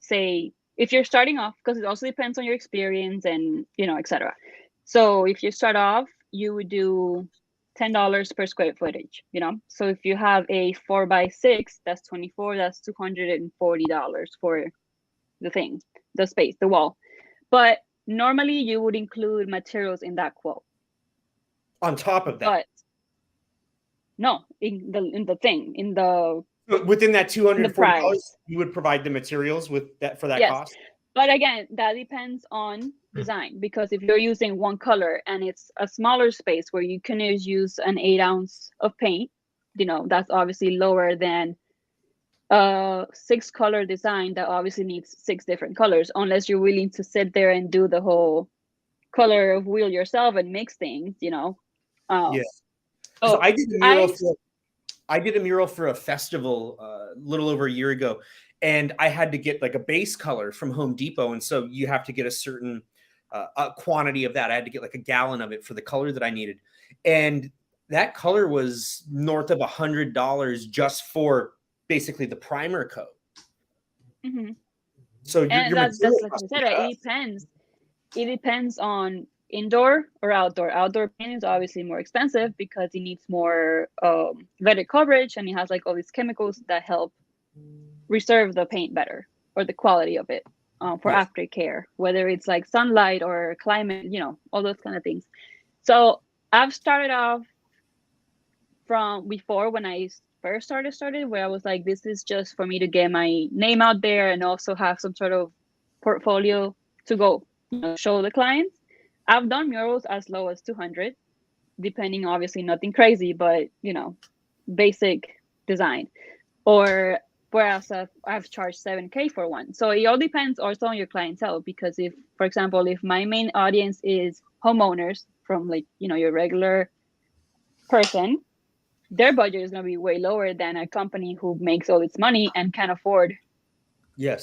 say, if you're starting off, because it also depends on your experience and etc. So if you start off, you would do $10 per square footage, So if you have a 4x6, that's 24, that's $240 for the space, the wall. But normally you would include materials in that quote. On top of that. But no, within that $240, you would provide the materials with that for that cost? But again, that depends on design, because if you're using one color and it's a smaller space where you can use an 8 ounce of paint, that's obviously lower than a 6 color design that obviously needs 6 different colors, unless you're willing to sit there and do the whole color wheel yourself and mix things, So I did a mural for a festival a little over a year ago. And I had to get like a base color from Home Depot. And so you have to get a certain quantity of that. I had to get like a gallon of it for the color that I needed. And that color was north of $100 just for basically the primer coat. Mm-hmm. So that's like I said, it depends. It depends on indoor or outdoor. Outdoor paint is obviously more expensive because it needs more better coverage, and it has like all these chemicals that help reserve the paint better, or the quality of it for aftercare, whether it's like sunlight or climate, all those kind of things. So I've started off from before, when I first started, where I was like, this is just for me to get my name out there and also have some sort of portfolio to go show the clients. I've done murals as low as 200, depending, obviously nothing crazy, but basic design. Or whereas I've charged $7K for one. So it all depends also on your clientele, because if, for example, if my main audience is homeowners, from like, your regular person, their budget is going to be way lower than a company who makes all its money and can afford a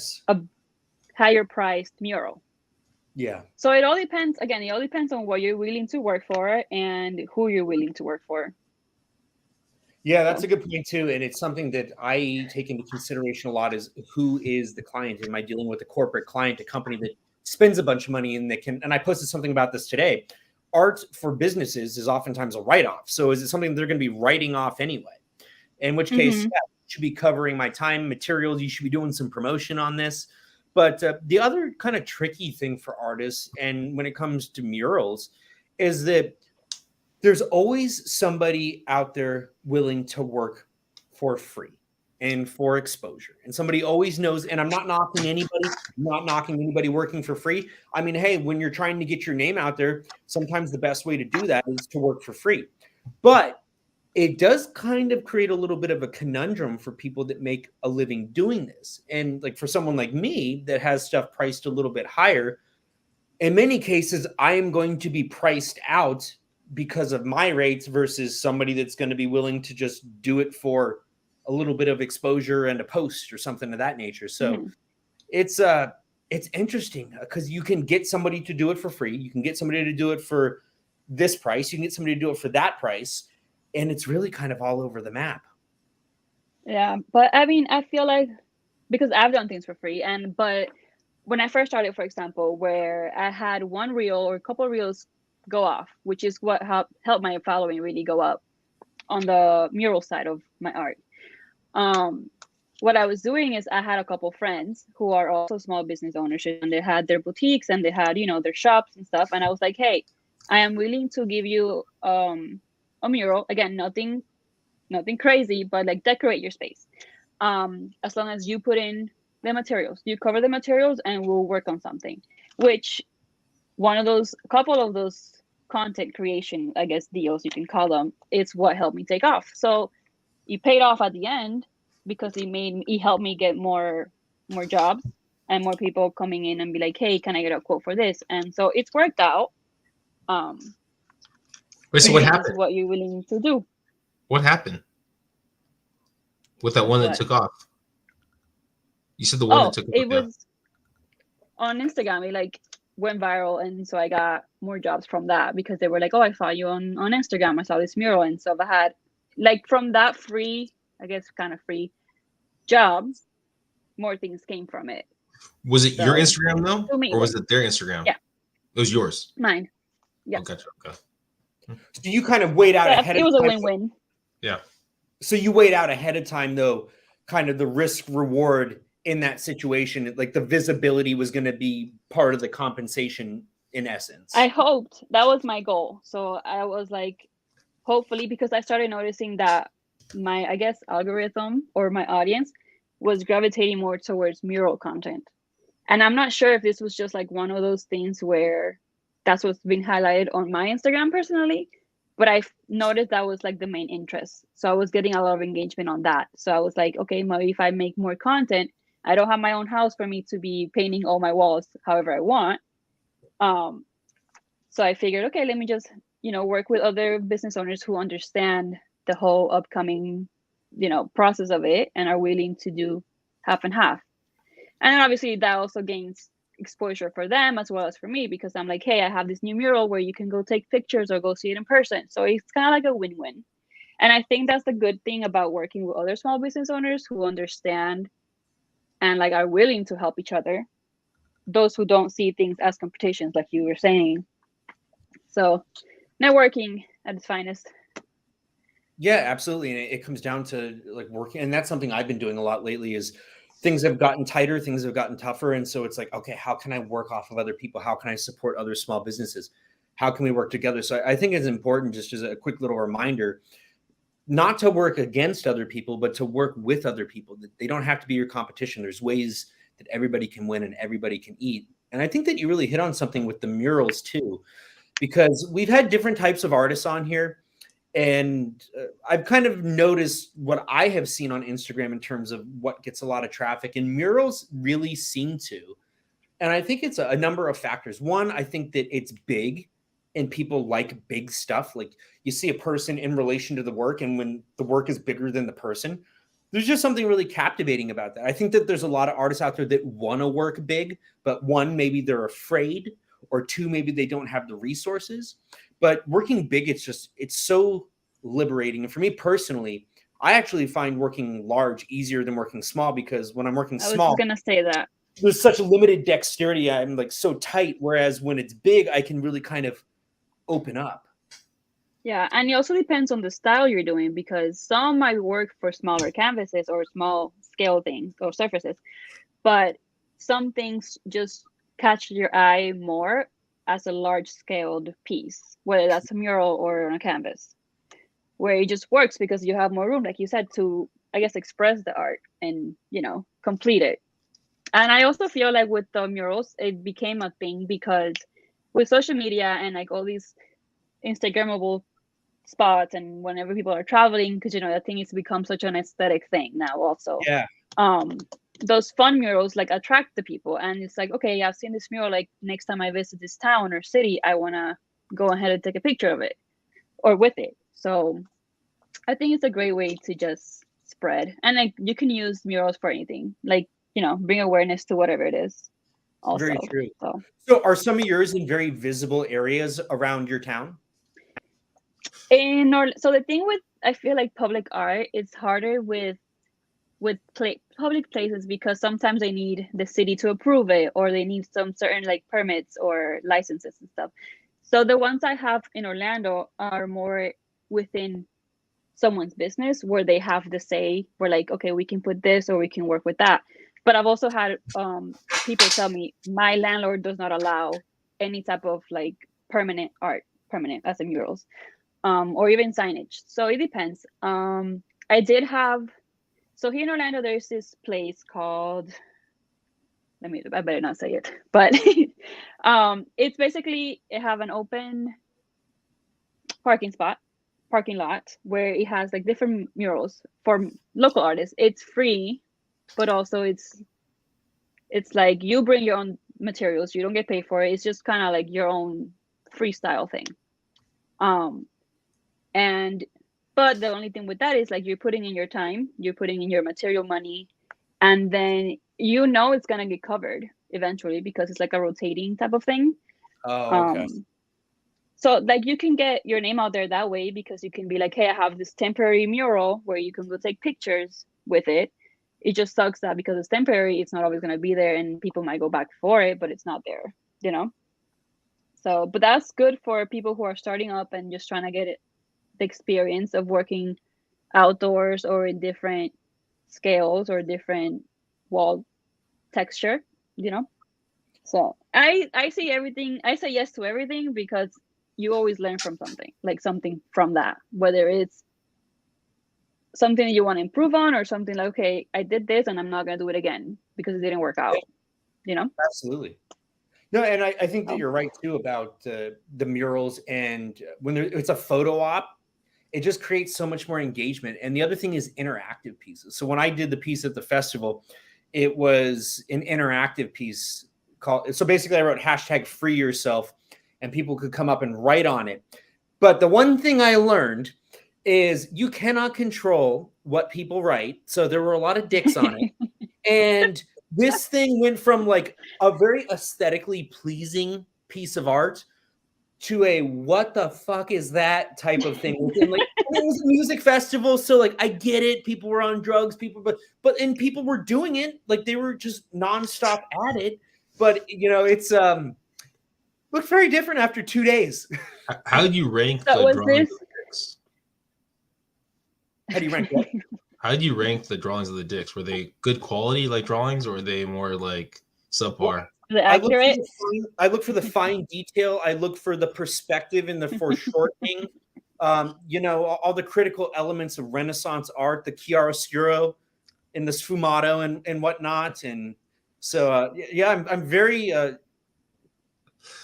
higher priced mural. Yeah. So it all depends. Again, it all depends on what you're willing to work for and who you're willing to work for. Yeah, that's a good point too. And it's something that I take into consideration a lot, is who is the client? Am I dealing with a corporate client, a company that spends a bunch of money and and I posted something about this today. Art for businesses is oftentimes a write-off. So is it something they're going to be writing off anyway? In which case, you should be covering my time, materials. You should be doing some promotion on this. But the other kind of tricky thing for artists, and when it comes to murals, is that there's always somebody out there willing to work for free and for exposure. And somebody always knows, and I'm not knocking anybody working for free. I mean, hey, when you're trying to get your name out there, sometimes the best way to do that is to work for free. But it does kind of create a little bit of a conundrum for people that make a living doing this. And like for someone like me that has stuff priced a little bit higher, in many cases, I am going to be priced out because of my rates versus somebody that's going to be willing to just do it for a little bit of exposure and a post or something of that nature. So it's interesting because you can get somebody to do it for free. You can get somebody to do it for this price. You can get somebody to do it for that price. And it's really kind of all over the map. Yeah. But I mean, I feel like, because I've done things for free, but when I first started, for example, where I had one reel or a couple of reels go off, which is what helped my following really go up on the mural side of my art. What I was doing is I had a couple friends who are also small business owners, and they had their boutiques and they had, their shops and stuff. And I was like, hey, I am willing to give you a mural. Again, nothing crazy, but like decorate your space. As long as you put in the materials, you cover the materials, and we'll work on something. Which couple of those content creation, I guess, deals you can call them, it's what helped me take off. So it paid off at the end, because it helped me get more jobs and more people coming in and be like, hey, can I get a quote for this? And so it's worked out. Wait, so what happened? What you're willing to do. What happened with that one that took off? You said the one that took off. It was on Instagram. It like went viral, and so I got more jobs from that, because they were like, oh, I saw you on Instagram. I saw this mural. And so I had, like, from that free, I guess, kind of free job, more things came from it. Was it your Instagram though, or was it their Instagram? Yeah, it was yours. Mine. Yeah. Oh, gotcha. Okay. So you kind of wait out ahead of time. It was a win-win. Yeah. So you wait out ahead of time, though, kind of the risk reward in that situation, like the visibility was going to be part of the compensation in essence. I hoped that was my goal. So I was like, hopefully, because I started noticing that my, I guess, algorithm or my audience was gravitating more towards mural content. And I'm not sure if this was just like one of those things where that's what's been highlighted on my Instagram personally, but I noticed that was like the main interest. So I was getting a lot of engagement on that. So I was like, okay, maybe if I make more content, I don't have my own house for me to be painting all my walls however I want. So I figured, okay, let me just, work with other business owners who understand the whole upcoming, process of it and are willing to do half and half. And then obviously that also gains exposure for them as well as for me, because I'm like, hey, I have this new mural where you can go take pictures or go see it in person. So it's kind of like a win-win. And I think that's the good thing about working with other small business owners who understand and like are willing to help each other. Those who don't see things as competitions, like you were saying. So networking at its finest. Yeah, absolutely. And it comes down to like working. And that's something I've been doing a lot lately is things have gotten tighter, things have gotten tougher. And so it's like, okay, how can I work off of other people? How can I support other small businesses? How can we work together? So I think it's important, just as a quick little reminder, not to work against other people, but to work with other people. They don't have to be your competition. There's ways that everybody can win and everybody can eat. And I think that you really hit on something with the murals too, because we've had different types of artists on here. And I've kind of noticed what I have seen on Instagram in terms of what gets a lot of traffic, and murals really seem to. And I think it's a number of factors. One, I think that it's big and people like big stuff. Like you see a person in relation to the work, and when the work is bigger than the person, there's just something really captivating about that. I think that there's a lot of artists out there that want to work big, but one, maybe they're afraid, or two, maybe they don't have the resources. But working big, it's so liberating. And for me personally, I actually find working large easier than working small, because when I'm working small, I was going to say that there's such limited dexterity. I'm like so tight. Whereas when it's big, I can really kind of open up. Yeah. And it also depends on the style you're doing, because some might work for smaller canvases or small scale things or surfaces, but some things just catch your eye more as a large scaled piece, whether that's a mural or on a canvas, where it just works because you have more room, like you said, to, I guess, express the art and, complete it. And I also feel like with the murals, it became a thing because with social media and like all these Instagrammable spots, and whenever people are traveling, because, I think it's become such an aesthetic thing now also. Yeah. Those fun murals like attract the people, and it's like, okay, I've seen this mural, like next time I visit this town or city, I want to go ahead and take a picture of it or with it. So I think it's a great way to just spread, and like you can use murals for anything, like, bring awareness to whatever it is also. Very true. So are some of yours in very visible areas around your town? So the thing with, I feel like public art, it's harder with public places, because sometimes they need the city to approve it, or they need some certain like permits or licenses and stuff. So the ones I have in Orlando are more within someone's business where they have the say. We're like, okay, we can put this or we can work with that. But I've also had people tell me my landlord does not allow any type of like permanent art, permanent as in murals, or even signage. So it depends. I did have, so here in Orlando, there's this place called, I better not say it, but it's basically, it have an open parking lot where it has like different murals for local artists. It's free, but also it's like you bring your own materials. You don't get paid for it. It's just kind of like your own freestyle thing. And but the only thing with that is like you're putting in your time, you're putting in your material money, and then you know it's gonna get covered eventually because it's like a rotating type of thing. Oh, okay. So like you can get your name out there that way because you can be like, hey, I have this temporary mural where you can go take pictures with it. It just sucks that because it's temporary, it's not always going to be there and people might go back for it, but it's not there, you know? So, but that's good for people who are starting up and just trying to get it, the experience of working outdoors or in different scales or different wall texture, you know? So I see everything, I say yes to everything because you always learn from something, like something from that, whether it's something you want to improve on or something like, okay, I did this and I'm not going to do it again because it didn't work out, you know? Absolutely. No, and I think that you're right too about the murals, and when it's a photo op, it just creates so much more engagement. And the other thing is interactive pieces. So when I did the piece at the festival, it was an interactive piece called, so basically I wrote hashtag free yourself and people could come up and write on it. But the one thing I learned is you cannot control what people write. So there were a lot of dicks on it. And this thing went from like a very aesthetically pleasing piece of art to a what the fuck is that type of thing. And like it was a music festival, so like I get it. People were on drugs, but people were doing it, like they were just nonstop at it. But you know, it's looked very different after 2 days. How do you rank So the was drawings this- of the dicks? How do you rank what? How do you rank the drawings of the dicks? Were they good quality like drawings, or were they more like subpar? Is it accurate? I look for the fine detail. I look for the perspective and the foreshortening. You know, all the critical elements of Renaissance art, the chiaroscuro and the sfumato and whatnot. And so, yeah, I'm very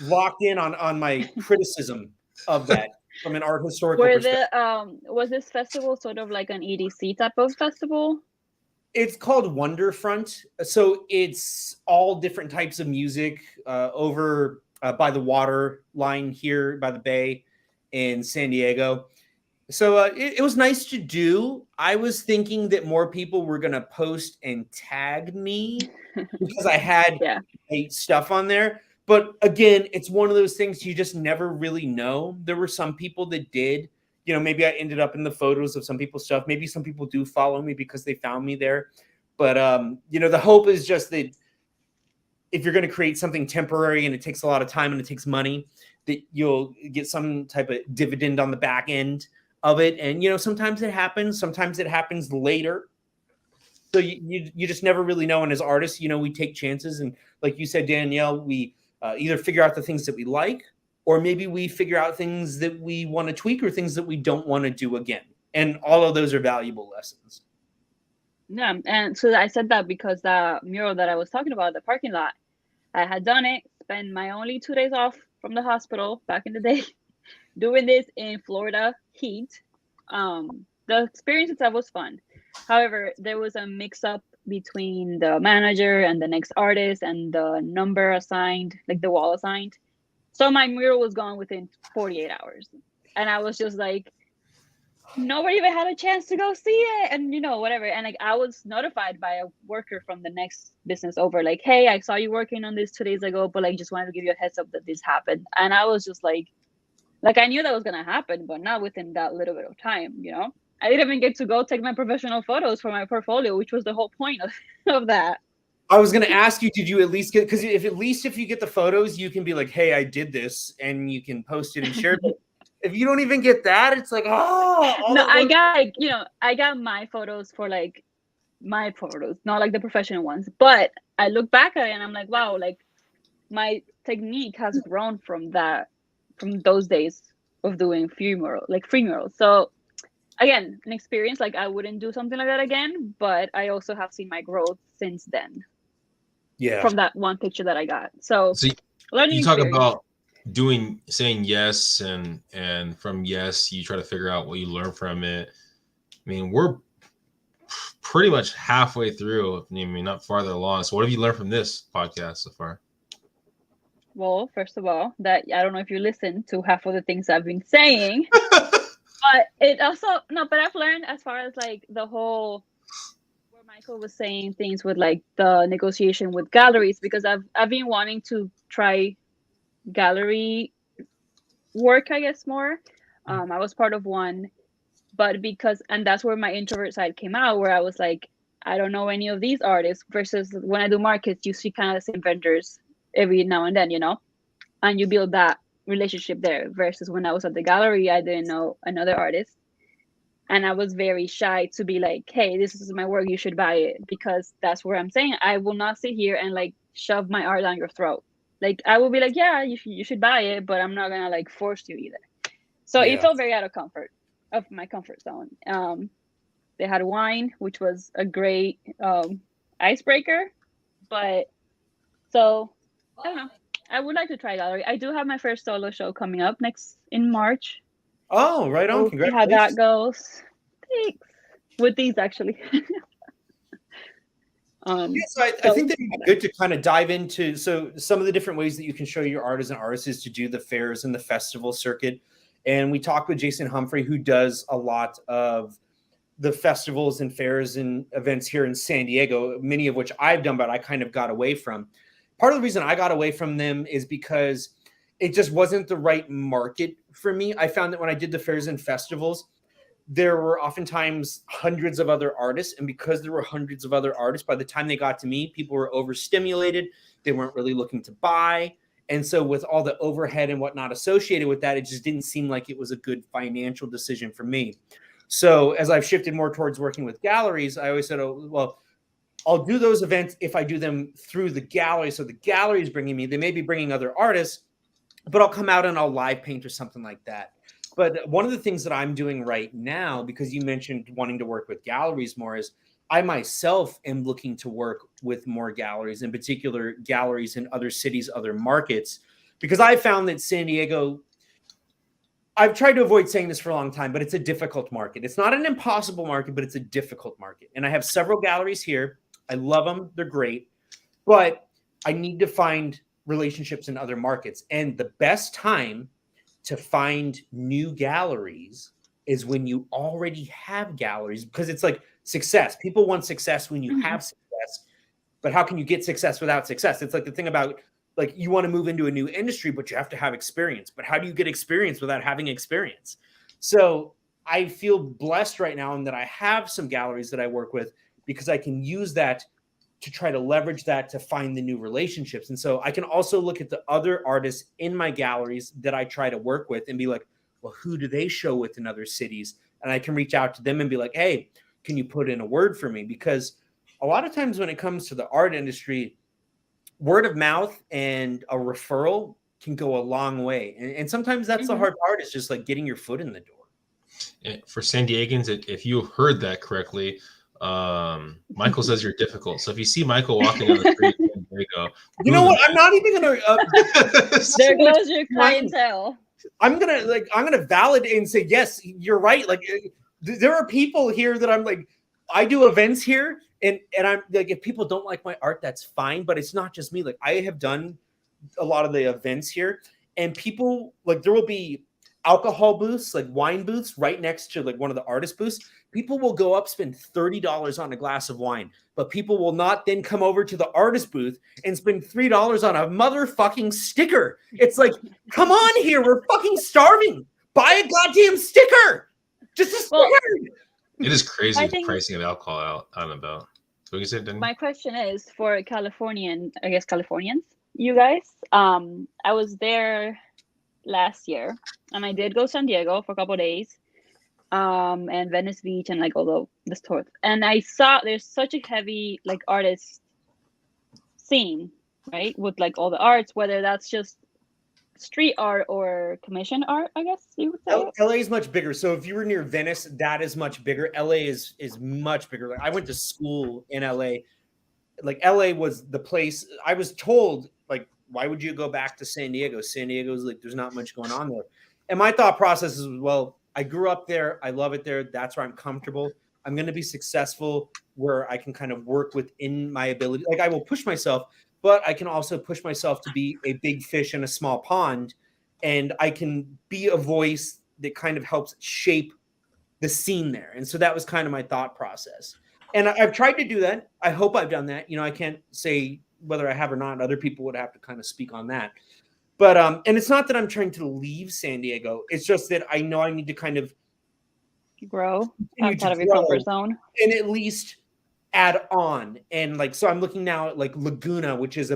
locked in on my criticism of that from an art historical perspective. Was this festival sort of like an EDC type of festival? It's called Wonderfront. So it's all different types of music over by the water line here by the bay in San Diego. So it was nice to do. I was thinking that more people were going to post and tag me because I had stuff on there. But again, it's one of those things you just never really know. There were some people that did. You know, maybe I ended up in the photos of some people's stuff. Maybe some people do follow me because they found me there. But, you know, the hope is just that if you're going to create something temporary and it takes a lot of time and it takes money, that you'll get some type of dividend on the back end of it. And, you know, sometimes it happens later. So you just never really know. And as artists, you know, we take chances. And like you said, Danielle, we either figure out the things that we like, or maybe we figure out things that we want to tweak or things that we don't want to do again. And all of those are valuable lessons. Yeah, and so I said that because the mural that I was talking about, the parking lot, I had done it, spent my only 2 days off from the hospital back in the day, doing this in Florida heat. The experience itself was fun. However, there was a mix-up between the manager and the next artist and the number assigned, like the wall assigned. So my mural was gone within 48 hours. And I was just like, nobody even had a chance to go see it. And, you know, whatever. And like, I was notified by a worker from the next business over, like, hey, I saw you working on this 2 days ago, but like, just wanted to give you a heads up that this happened. And I was just like, I knew that was going to happen, but not within that little bit of time, you know? I didn't even get to go take my professional photos for my portfolio, which was the whole point of that. I was going to ask you, did you at least get, because if you get the photos, you can be like, hey, I did this, and you can post it and share it. But if you don't even get that, it's like, no, I got like, I got my photos for like my photos, not like the professional ones. But I look back at it and I'm like, wow, like my technique has grown from those days of doing free murals. So again, an experience. Like I wouldn't do something like that again, but I also have seen my growth since then. Yeah. From that one picture that I got. So you talk about saying yes, and from yes, you try to figure out what you learn from it. I mean, we're pretty much halfway through. I mean, not farther along. So what have you learned from this podcast so far? Well, first of all, that I don't know if you listened to half of the things I've been saying, but it also, but I've learned as far as like the whole, where Michael was saying things with like the negotiation with galleries, because I've been wanting to try gallery work, I guess, more. I was part of one, but and that's where my introvert side came out, where I was like, I don't know any of these artists, versus when I do markets, you see kind of the same vendors every now and then, and you build that relationship there, versus when I was at the gallery, I didn't know another artist. And I was very shy to be like, hey, this is my work, you should buy it, because that's where I'm saying I will not sit here and like shove my art down your throat. Like I will be like, yeah, you should buy it, but I'm not gonna like force you either. So it felt very out of my comfort zone. They had wine, which was a great icebreaker, but so I don't know. I would like to try gallery. I do have my first solo show coming up in March. Oh, right on! We'll Congratulations. see how that goes. Thanks. With these, actually. I think that would be good to kind of dive into some of the different ways that you can show your art as an artist is to do the fairs and the festival circuit. And we talked with Jason Humphrey, who does a lot of the festivals and fairs and events here in San Diego, many of which I've done, but I kind of got away from. Part of the reason I got away from them is because it just wasn't the right market for me. I found that when I did the fairs and festivals, there were oftentimes hundreds of other artists. And because there were hundreds of other artists, by the time they got to me, people were overstimulated. They weren't really looking to buy. And so with all the overhead and whatnot associated with that, it just didn't seem like it was a good financial decision for me. So as I've shifted more towards working with galleries, I always said, oh, well, I'll do those events if I do them through the gallery. So the gallery is bringing me, they may be bringing other artists, but I'll come out and I'll live paint or something like that. But one of the things that I'm doing right now, because you mentioned wanting to work with galleries more, is I myself am looking to work with more galleries, in particular galleries in other cities, other markets, because I found that San Diego, I've tried to avoid saying this for a long time, but it's a difficult market. It's not an impossible market, but it's a difficult market. And I have several galleries here. I love them. They're great. But I need to find relationships in other markets. And the best time to find new galleries is when you already have galleries, because it's like success. People want success when you have success. But how can you get success without success? It's like the thing about, like, you want to move into a new industry, but you have to have experience. But how do you get experience without having experience? So I feel blessed right now in that I have some galleries that I work with, because I can use that to try to leverage that to find the new relationships. And so I can also look at the other artists in my galleries that I try to work with and be like, well, who do they show with in other cities? And I can reach out to them and be like, hey, can you put in a word for me? Because a lot of times when it comes to the art industry, word of mouth and a referral can go a long way. And sometimes that's the hard part, is just like getting your foot in the door. And for San Diegans, if you heard that correctly, Michael says you're difficult. So if you see Michael walking down the street, there you go. You know what? I'm not even gonna. There goes your clientele. I'm gonna validate and say yes, you're right. Like there are people here that I'm like, I do events here, and I'm like, if people don't like my art, that's fine. But it's not just me. Like I have done a lot of the events here, and people, like, there will be alcohol booths, like wine booths, right next to like one of the artist booths. People will go up, spend $30 on a glass of wine, but people will not then come over to the artist booth and spend $3 on a motherfucking sticker. It's like, come on here, we're fucking starving. Buy a goddamn sticker. Just a sticker. It is crazy the pricing of alcohol out and about. So you said then. My question is for Californians, you guys. I was there last year, and I did go San Diego for a couple of days, and Venice Beach and like all the stores. And I saw there's such a heavy like artist scene, right? With like all the arts, whether that's just street art or commission art, I guess you would say. LA is much bigger. So if you were near Venice, that is much bigger. LA is much bigger. Like I went to school in LA. Like LA was the place I was told, like, why would you go back to San Diego? San Diego's like there's not much going on there. And my thought process is, well, I grew up there. I love it there. That's where I'm comfortable. I'm going to be successful where I can kind of work within my ability. Like I will push myself, but I can also push myself to be a big fish in a small pond. And I can be a voice that kind of helps shape the scene there. And so that was kind of my thought process. And I've tried to do that. I hope I've done that. You know, I can't say whether I have or not. Other people would have to kind of speak on that. But and it's not that I'm trying to leave San Diego. It's just that I know I need to kind of grow outside of your comfort zone and at least add on. And like, so I'm looking now at like Laguna, which is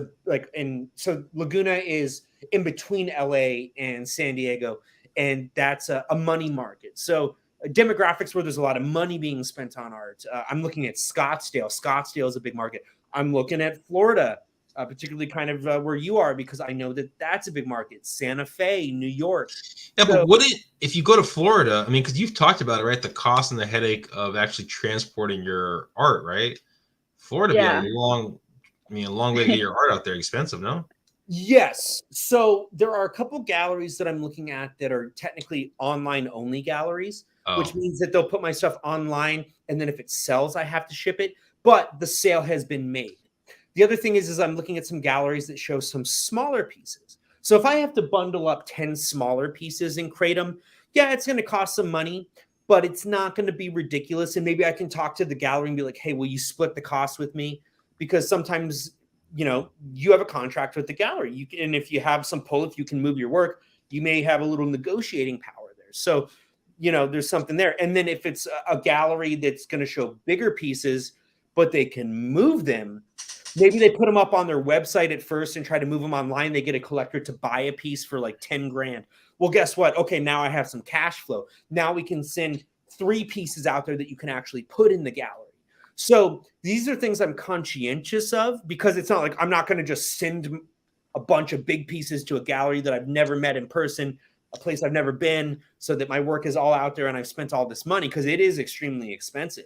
so Laguna is in between LA and San Diego, and that's a money market. So demographics where there's a lot of money being spent on art. I'm looking at Scottsdale. Scottsdale is a big market. I'm looking at Florida. Particularly kind of where you are, because I know that that's a big market. Santa Fe, New York. Yeah, so, but if you go to Florida, I mean, because you've talked about it, right? The cost and the headache of actually transporting your art, right? Florida be a long way to get your art out there. Expensive, no? Yes. So there are a couple galleries that I'm looking at that are technically online only galleries, which means that they'll put my stuff online, and then if it sells, I have to ship it. But the sale has been made. The other thing is I'm looking at some galleries that show some smaller pieces. So if I have to bundle up 10 smaller pieces and crate them, yeah, it's going to cost some money, but it's not going to be ridiculous. And maybe I can talk to the gallery and be like, hey, will you split the cost with me? Because sometimes, you know, you have a contract with the gallery. And if you have some pull, if you can move your work, you may have a little negotiating power there. So, you know, there's something there. And then if it's a gallery that's going to show bigger pieces, but they can move them, maybe they put them up on their website at first and try to move them online. They get a collector to buy a piece for like 10 grand. Well, guess what? Okay, now I have some cash flow. Now we can send 3 pieces out there that you can actually put in the gallery. So these are things I'm conscientious of, because it's not like I'm not going to just send a bunch of big pieces to a gallery that I've never met in person, a place I've never been, so that my work is all out there and I've spent all this money, because it is extremely expensive.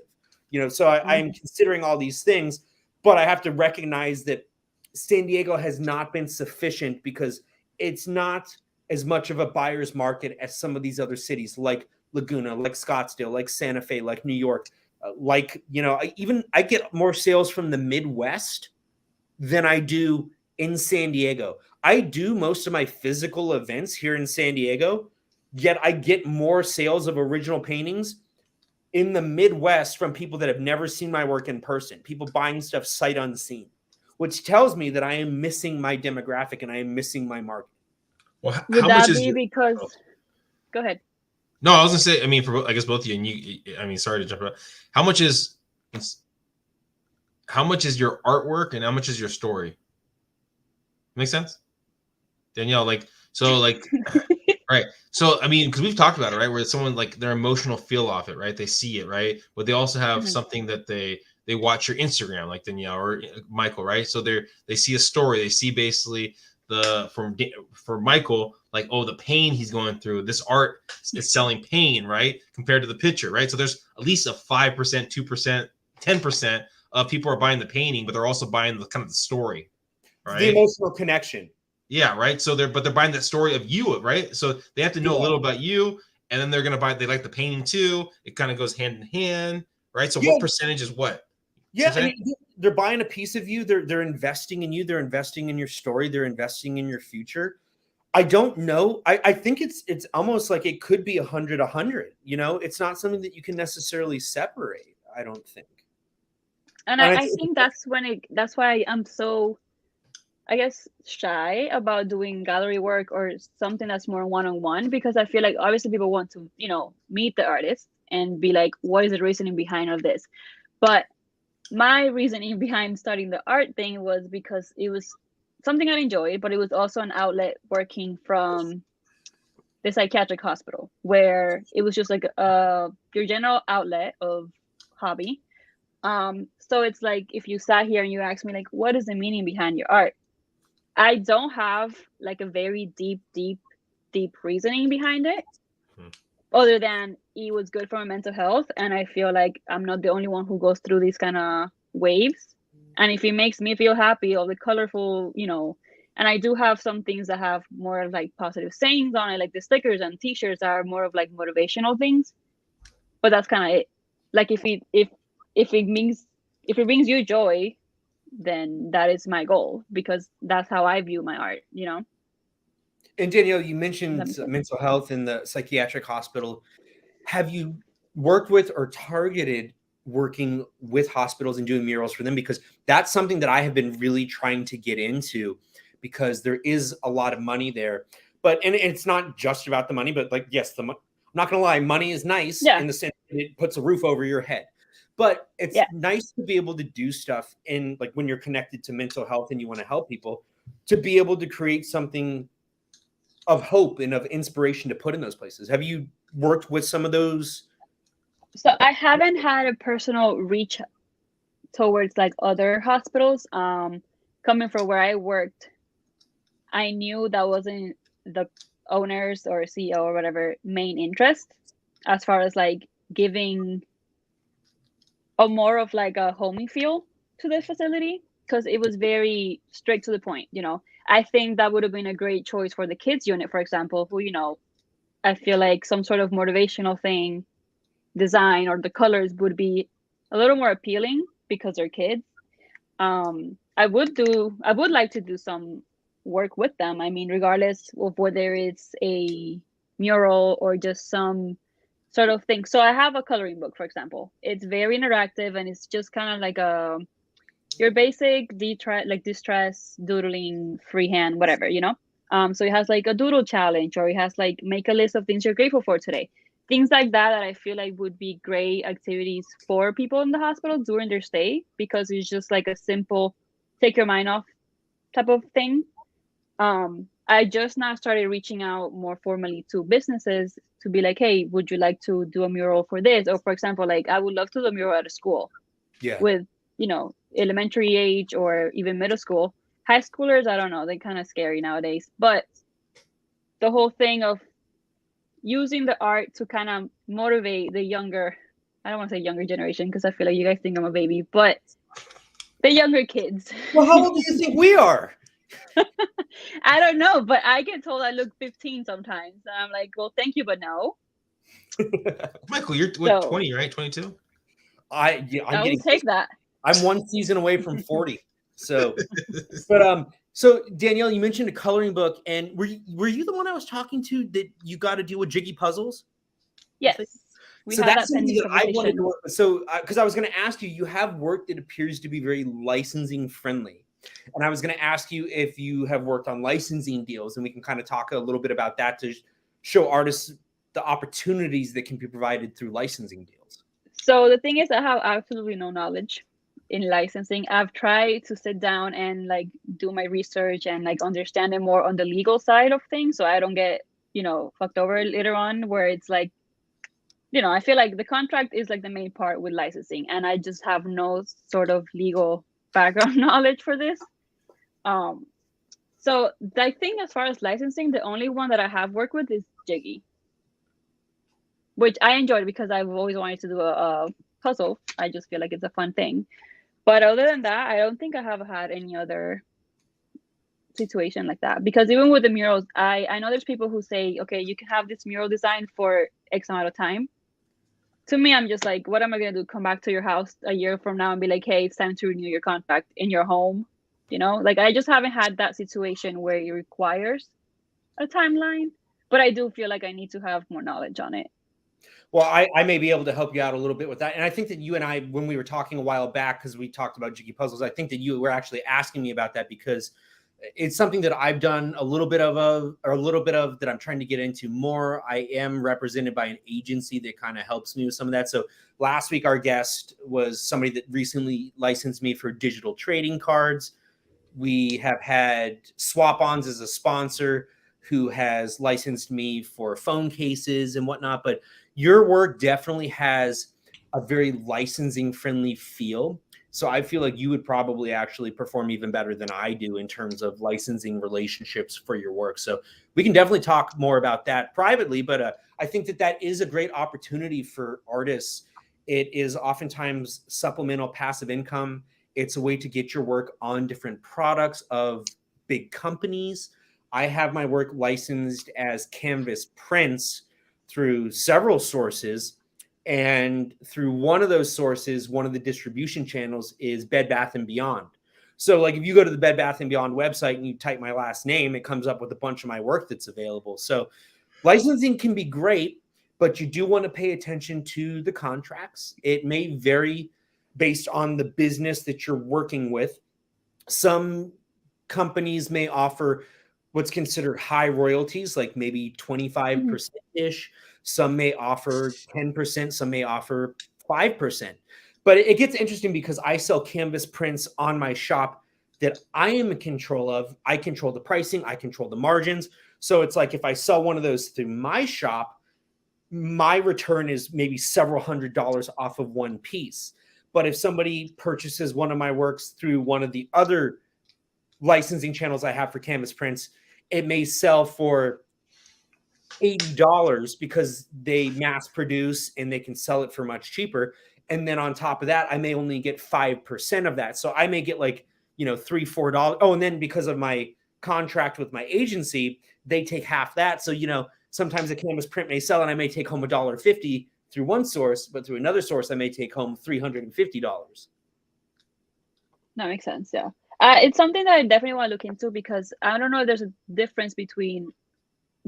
You know, so I am considering all these things. But I have to recognize that San Diego has not been sufficient, because it's not as much of a buyer's market as some of these other cities like Laguna, like Scottsdale, like Santa Fe, like New York, I get more sales from the Midwest than I do in San Diego. I do most of my physical events here in San Diego, yet I get more sales of original paintings in the Midwest from people that have never seen my work in person, people buying stuff sight unseen, which tells me that I am missing my demographic and I am missing my market. Well, would that be because? Go ahead. No, I was gonna say. I mean, for I guess both of you, and you. I mean, sorry to jump out. How much is your artwork and how much is your story? Make sense, Danielle? Right. So, I mean, because we've talked about it, right? Where someone like their emotional feel off it, right? They see it, right? But they also have something that they watch your Instagram, like Danielle or Michael, right? So they see a story. They see basically for Michael, like, oh, the pain he's going through. This art is selling pain, right? Compared to the picture, right? So there's at least a 5%, 2%, 10% of people are buying the painting, but they're also buying the kind of the story, right? The emotional connection. Yeah, right. So they're buying that story of you, right? So they have to know a little about you, and then they're gonna buy. They like the painting too. It kind of goes hand in hand, right? So what percentage is what? Yeah, I mean, they're buying a piece of you. They're investing in you. They're investing in your story. They're investing in your future. I don't know. I think it's almost like it could be 100. You know, it's not something that you can necessarily separate. I don't think. And I think that's why I'm so, I guess, shy about doing gallery work or something that's more one-on-one, because I feel like obviously people want to, meet the artist and be like, what is the reasoning behind of this? But my reasoning behind starting the art thing was because it was something I enjoyed, but it was also an outlet working from the psychiatric hospital, where it was just like your general outlet of hobby. So it's like if you sat here and you asked me like, what is the meaning behind your art? I don't have like a very deep reasoning behind it, other than it was good for my mental health, and I feel like I'm not the only one who goes through these kind of waves. And if it makes me feel happy, all the colorful, and I do have some things that have more like positive sayings on it, like the stickers and t-shirts are more of like motivational things. But that's kind of it. Like if it brings you joy, then that is my goal, because that's how I view my art, And Danielle, you mentioned mental health in the psychiatric hospital. Have you worked with or targeted working with hospitals and doing murals for them? Because that's something that I have been really trying to get into, because there is a lot of money there. And it's not just about the money, but like, yes, I'm not going to lie, money is nice in the sense that it puts a roof over your head. But it's nice to be able to do stuff in, like, when you're connected to mental health and you want to help people, to be able to create something of hope and of inspiration to put in those places. Have you worked with some of those? So I haven't had a personal reach towards like other hospitals. Coming from where I worked, I knew that wasn't the owners or CEO or whatever main interest, as far as like giving a more of like a homey feel to the facility, because it was very straight to the point. I think that would have been a great choice for the kids unit, for example, who, I feel like some sort of motivational thing, design, or the colors would be a little more appealing because they're kids. I would like to do some work with them. I mean, regardless of whether it's a mural or just some sort of thing. So I have a coloring book, for example. It's very interactive, and it's just kind of like your basic distress doodling, freehand, whatever, so it has like a doodle challenge, or it has like make a list of things you're grateful for today, things like that I feel like would be great activities for people in the hospital during their stay, because it's just like a simple take your mind off type of thing. I just now started reaching out more formally to businesses to be like, hey, would you like to do a mural for this? Or for example, like I would love to do a mural at a school with, elementary age or even middle school. High schoolers, I don't know, they're kind of scary nowadays. But the whole thing of using the art to kind of motivate the younger, I don't want to say younger generation, because I feel like you guys think I'm a baby, but the younger kids. Well, how old do you think we are? I don't know, but I get told I look 15 sometimes. And I'm like, well, thank you, but no. Michael, you're 20, right? 22? I'm getting take that. I'm one season away from 40. So, so Danielle, you mentioned a coloring book, and were you the one I was talking to that you got to do with Jiggy Puzzles? Yes. So that's something that I wanted to work with. So, because I was going to ask you, you have work that appears to be very licensing friendly. And I was going to ask you if you have worked on licensing deals, and we can kind of talk a little bit about that to show artists the opportunities that can be provided through licensing deals. So the thing is, I have absolutely no knowledge in licensing. I've tried to sit down and like do my research and like understand it more on the legal side of things, so I don't get, fucked over later on, where it's like, I feel like the contract is like the main part with licensing, and I just have no sort of legal background knowledge for this. So I think as far as licensing, the only one that I have worked with is Jiggy, which I enjoyed because I've always wanted to do a puzzle. I just feel like it's a fun thing. But other than that, I don't think I have had any other situation like that. Because even with the murals, I know there's people who say, okay, you can have this mural design for X amount of time. To me, I'm just like, what am I going to do? Come back to your house a year from now and be like, hey, it's time to renew your contract in your home? Like I just haven't had that situation where it requires a timeline. But I do feel like I need to have more knowledge on it. Well, I may be able to help you out a little bit with that. And I think that you and I, when we were talking a while back, because we talked about Jiggy Puzzles, I think that you were actually asking me about that because it's something that I've done a little bit of that I'm trying to get into more. I am represented by an agency that kind of helps me with some of that. So last week, our guest was somebody that recently licensed me for digital trading cards. We have had Swap-Ons as a sponsor who has licensed me for phone cases and whatnot. But your work definitely has a very licensing friendly feel. So I feel like you would probably actually perform even better than I do in terms of licensing relationships for your work. So we can definitely talk more about that privately, but I think that that is a great opportunity for artists. It is oftentimes supplemental passive income. It's a way to get your work on different products of big companies. I have my work licensed as canvas prints through several sources. And through one of those sources, one of the distribution channels is Bed Bath & Beyond. So like if you go to the Bed Bath & Beyond website and you type my last name, it comes up with a bunch of my work that's available. So licensing can be great, but you do want to pay attention to the contracts. It may vary based on the business that you're working with. Some companies may offer what's considered high royalties, like maybe 25%-ish. Some may offer 10%, some may offer 5%. But it gets interesting because I sell canvas prints on my shop that I am in control of. I control the pricing, I control the margins. So it's like if I sell one of those through my shop, my return is maybe several $100s off of one piece. But if somebody purchases one of my works through one of the other licensing channels I have for canvas prints, it may sell for $80 because they mass produce and they can sell it for much cheaper. And then on top of that, I may only get 5% of that. So I may get like, $3, $4. Oh, and then because of my contract with my agency, they take half that. So, sometimes a canvas print may sell and I may take home $1.50 through one source, but through another source, I may take home $350. That makes sense. Yeah. It's something that I definitely want to look into because I don't know if there's a difference between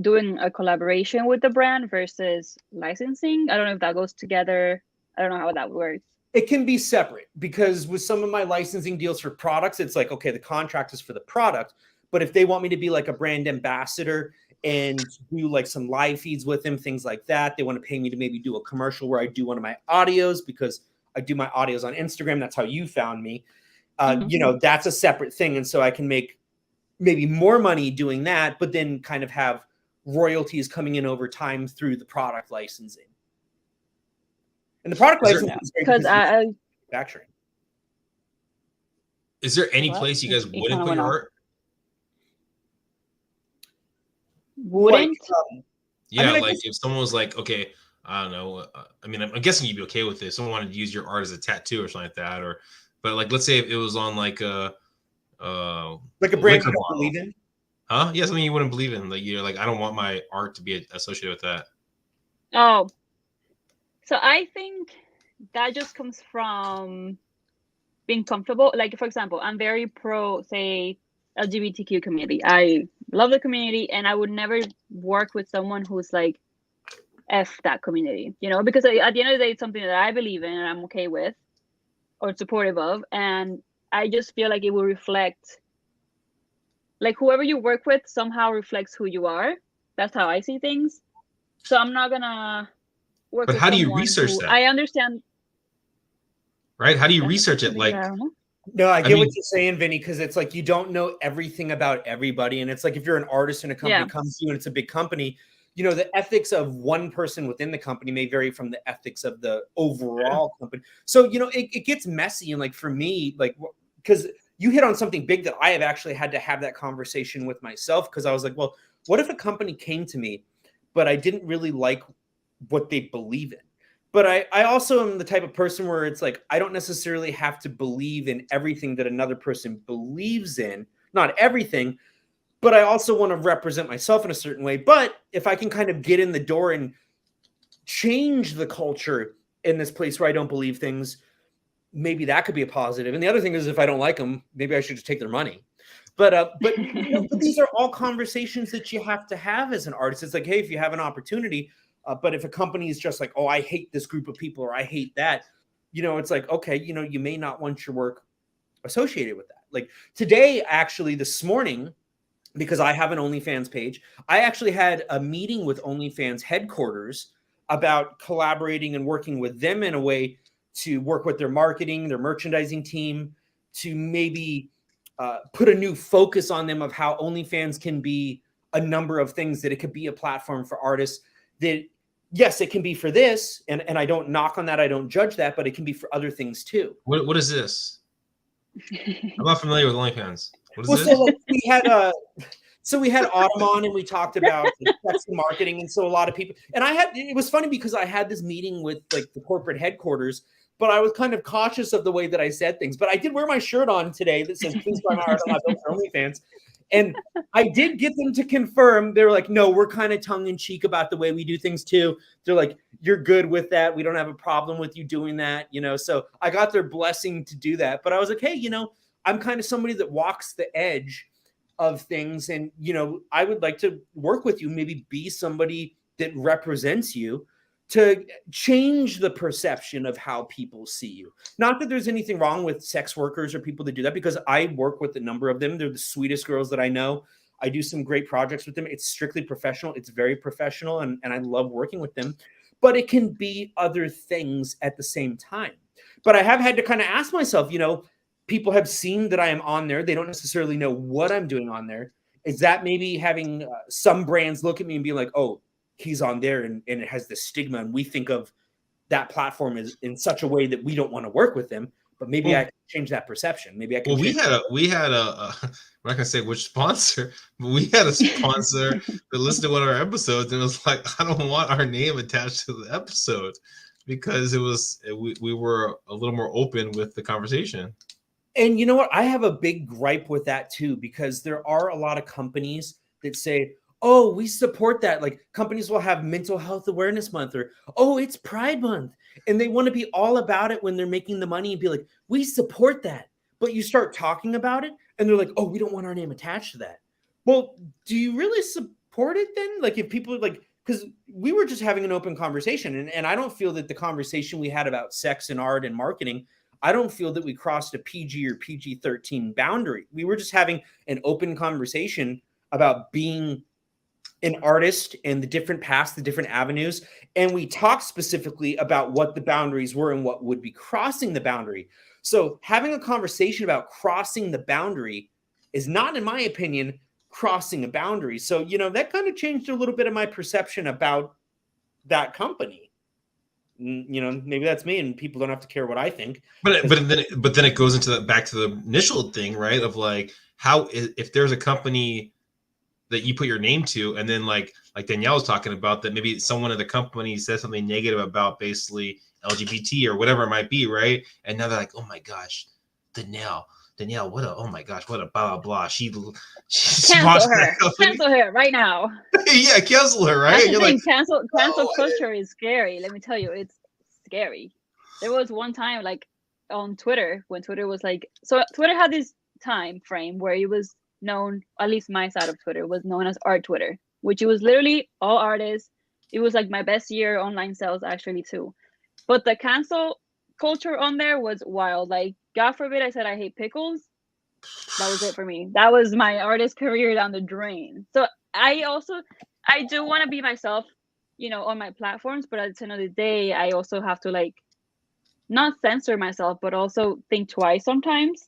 doing a collaboration with the brand versus licensing. I don't know if that goes together. I don't know how that works. It can be separate because with some of my licensing deals for products, it's like, okay, the contract is for the product. But if they want me to be like a brand ambassador and do like some live feeds with them, things like that, they want to pay me to maybe do a commercial where I do one of my audios because I do my audios on Instagram. That's how you found me. That's a separate thing. And so I can make maybe more money doing that, but then kind of have royalties coming in over time through the product licensing. And the product licensing is great because manufacturing. Is there any place you guys wouldn't put your art? Wouldn't? If someone was like, okay, I don't know. I'm guessing you'd be okay with this. Someone wanted to use your art as a tattoo or something like that, but like, let's say if it was on like a brand you don't believe in. Huh? Yeah, something you wouldn't believe in. Like you're like, I don't want my art to be associated with that. Oh, so I think that just comes from being comfortable. Like, for example, I'm very pro, say, LGBTQ community. I love the community, and I would never work with someone who's like, F that community, because at the end of the day, it's something that I believe in and I'm okay with or supportive of. And I just feel like it will reflect, like whoever you work with somehow reflects who you are. That's how I see things. So I'm not gonna work with someone. But how do you research that? I understand. Right? How do you research it? Like, no, I get what you're saying, Vinnie, because it's like you don't know everything about everybody. And it's like if you're an artist and a company comes to you and it's a big company, the ethics of one person within the company may vary from the ethics of the overall company. So, it gets messy. And like for me, like, because you hit on something big that I have actually had to have that conversation with myself, because I was like, well, what if a company came to me, but I didn't really like what they believe in? But I also am the type of person where it's like, I don't necessarily have to believe in everything that another person believes in, not everything, but I also want to represent myself in a certain way. But if I can kind of get in the door and change the culture in this place where I don't believe things, maybe that could be a positive. And the other thing is, if I don't like them, maybe I should just take their money. But these are all conversations that you have to have as an artist. It's like, hey, if you have an opportunity, but if a company is just like, oh, I hate this group of people or I hate that, it's like, okay, you may not want your work associated with that. Like today, actually, this morning, because I have an OnlyFans page, I actually had a meeting with OnlyFans headquarters about collaborating and working with them in a way to work with their marketing, their merchandising team, to maybe put a new focus on them of how OnlyFans can be a number of things, that it could be a platform for artists that, yes, it can be for this. And I don't knock on that. I don't judge that, but it can be for other things too. What is this? I'm not familiar with OnlyFans. What is this? So like, we had Autumn on and we talked about sex and marketing. And so a lot of people, and it was funny because I had this meeting with like the corporate headquarters, but I was kind of cautious of the way that I said things. But I did wear my shirt on today that says, please buy my art on my built for OnlyFans. And I did get them to confirm. They were like, no, we're kind of tongue in cheek about the way we do things too. They're like, you're good with that. We don't have a problem with you doing that. So I got their blessing to do that. But I was like, hey, I'm kind of somebody that walks the edge of things. And, I would like to work with you, maybe be somebody that represents you to change the perception of how people see you. Not that there's anything wrong with sex workers or people that do that, because I work with a number of them. They're the sweetest girls that I know. I do some great projects with them. It's strictly professional. It's very professional. And I love working with them, but it can be other things at the same time. But I have had to kind of ask myself, people have seen that I am on there. They don't necessarily know what I'm doing on there. Is that maybe having some brands look at me and be like, oh, he's on there and it has this stigma, and we think of that platform as in such a way that we don't want to work with them, but maybe I can change that perception. Maybe I can. Well, we had a I'm not gonna say which sponsor, but we had a sponsor that listened to one of our episodes and was like, I don't want our name attached to the episode, because we were a little more open with the conversation. And you know what? I have a big gripe with that too, because there are a lot of companies that say, oh, we support that. Like companies will have Mental Health Awareness Month, or, oh, it's Pride Month. And they want to be all about it when they're making the money and be like, we support that. But you start talking about it and they're like, oh, we don't want our name attached to that. Well, do you really support it then? Like if people because we were just having an open conversation, and I don't feel that the conversation we had about sex and art and marketing, I don't feel that we crossed a PG or PG-13 boundary. We were just having an open conversation about being an artist and the different paths, the different avenues. And we talked specifically about what the boundaries were and what would be crossing the boundary. So having a conversation about crossing the boundary is not, in my opinion, crossing a boundary. So, that kind of changed a little bit of my perception about that company. Maybe that's me, and people don't have to care what I think. But then it goes into back to the initial thing, right? Of like, how, if there's a company that you put your name to, and then like Danielle was talking about, that maybe someone at the company says something negative about basically LGBT or whatever it might be, right? And now they're like, oh my gosh, Danielle, oh my gosh, what a blah blah blah. She cancel her right now. Yeah, cancel her, right? You're like, cancel culture is scary. Let me tell you, it's scary. There was one time like on Twitter, when Twitter was like, so Twitter had this time frame where it was known, at least my side of Twitter was known as art Twitter, which it was literally all artists. It was like my best year online sales actually too. But the cancel culture on there was wild. Like, God forbid I said I hate pickles. That was it for me. That was my artist career down the drain. So I do want to be myself, on my platforms, but at the end of the day, I also have to like not censor myself, but also think twice sometimes,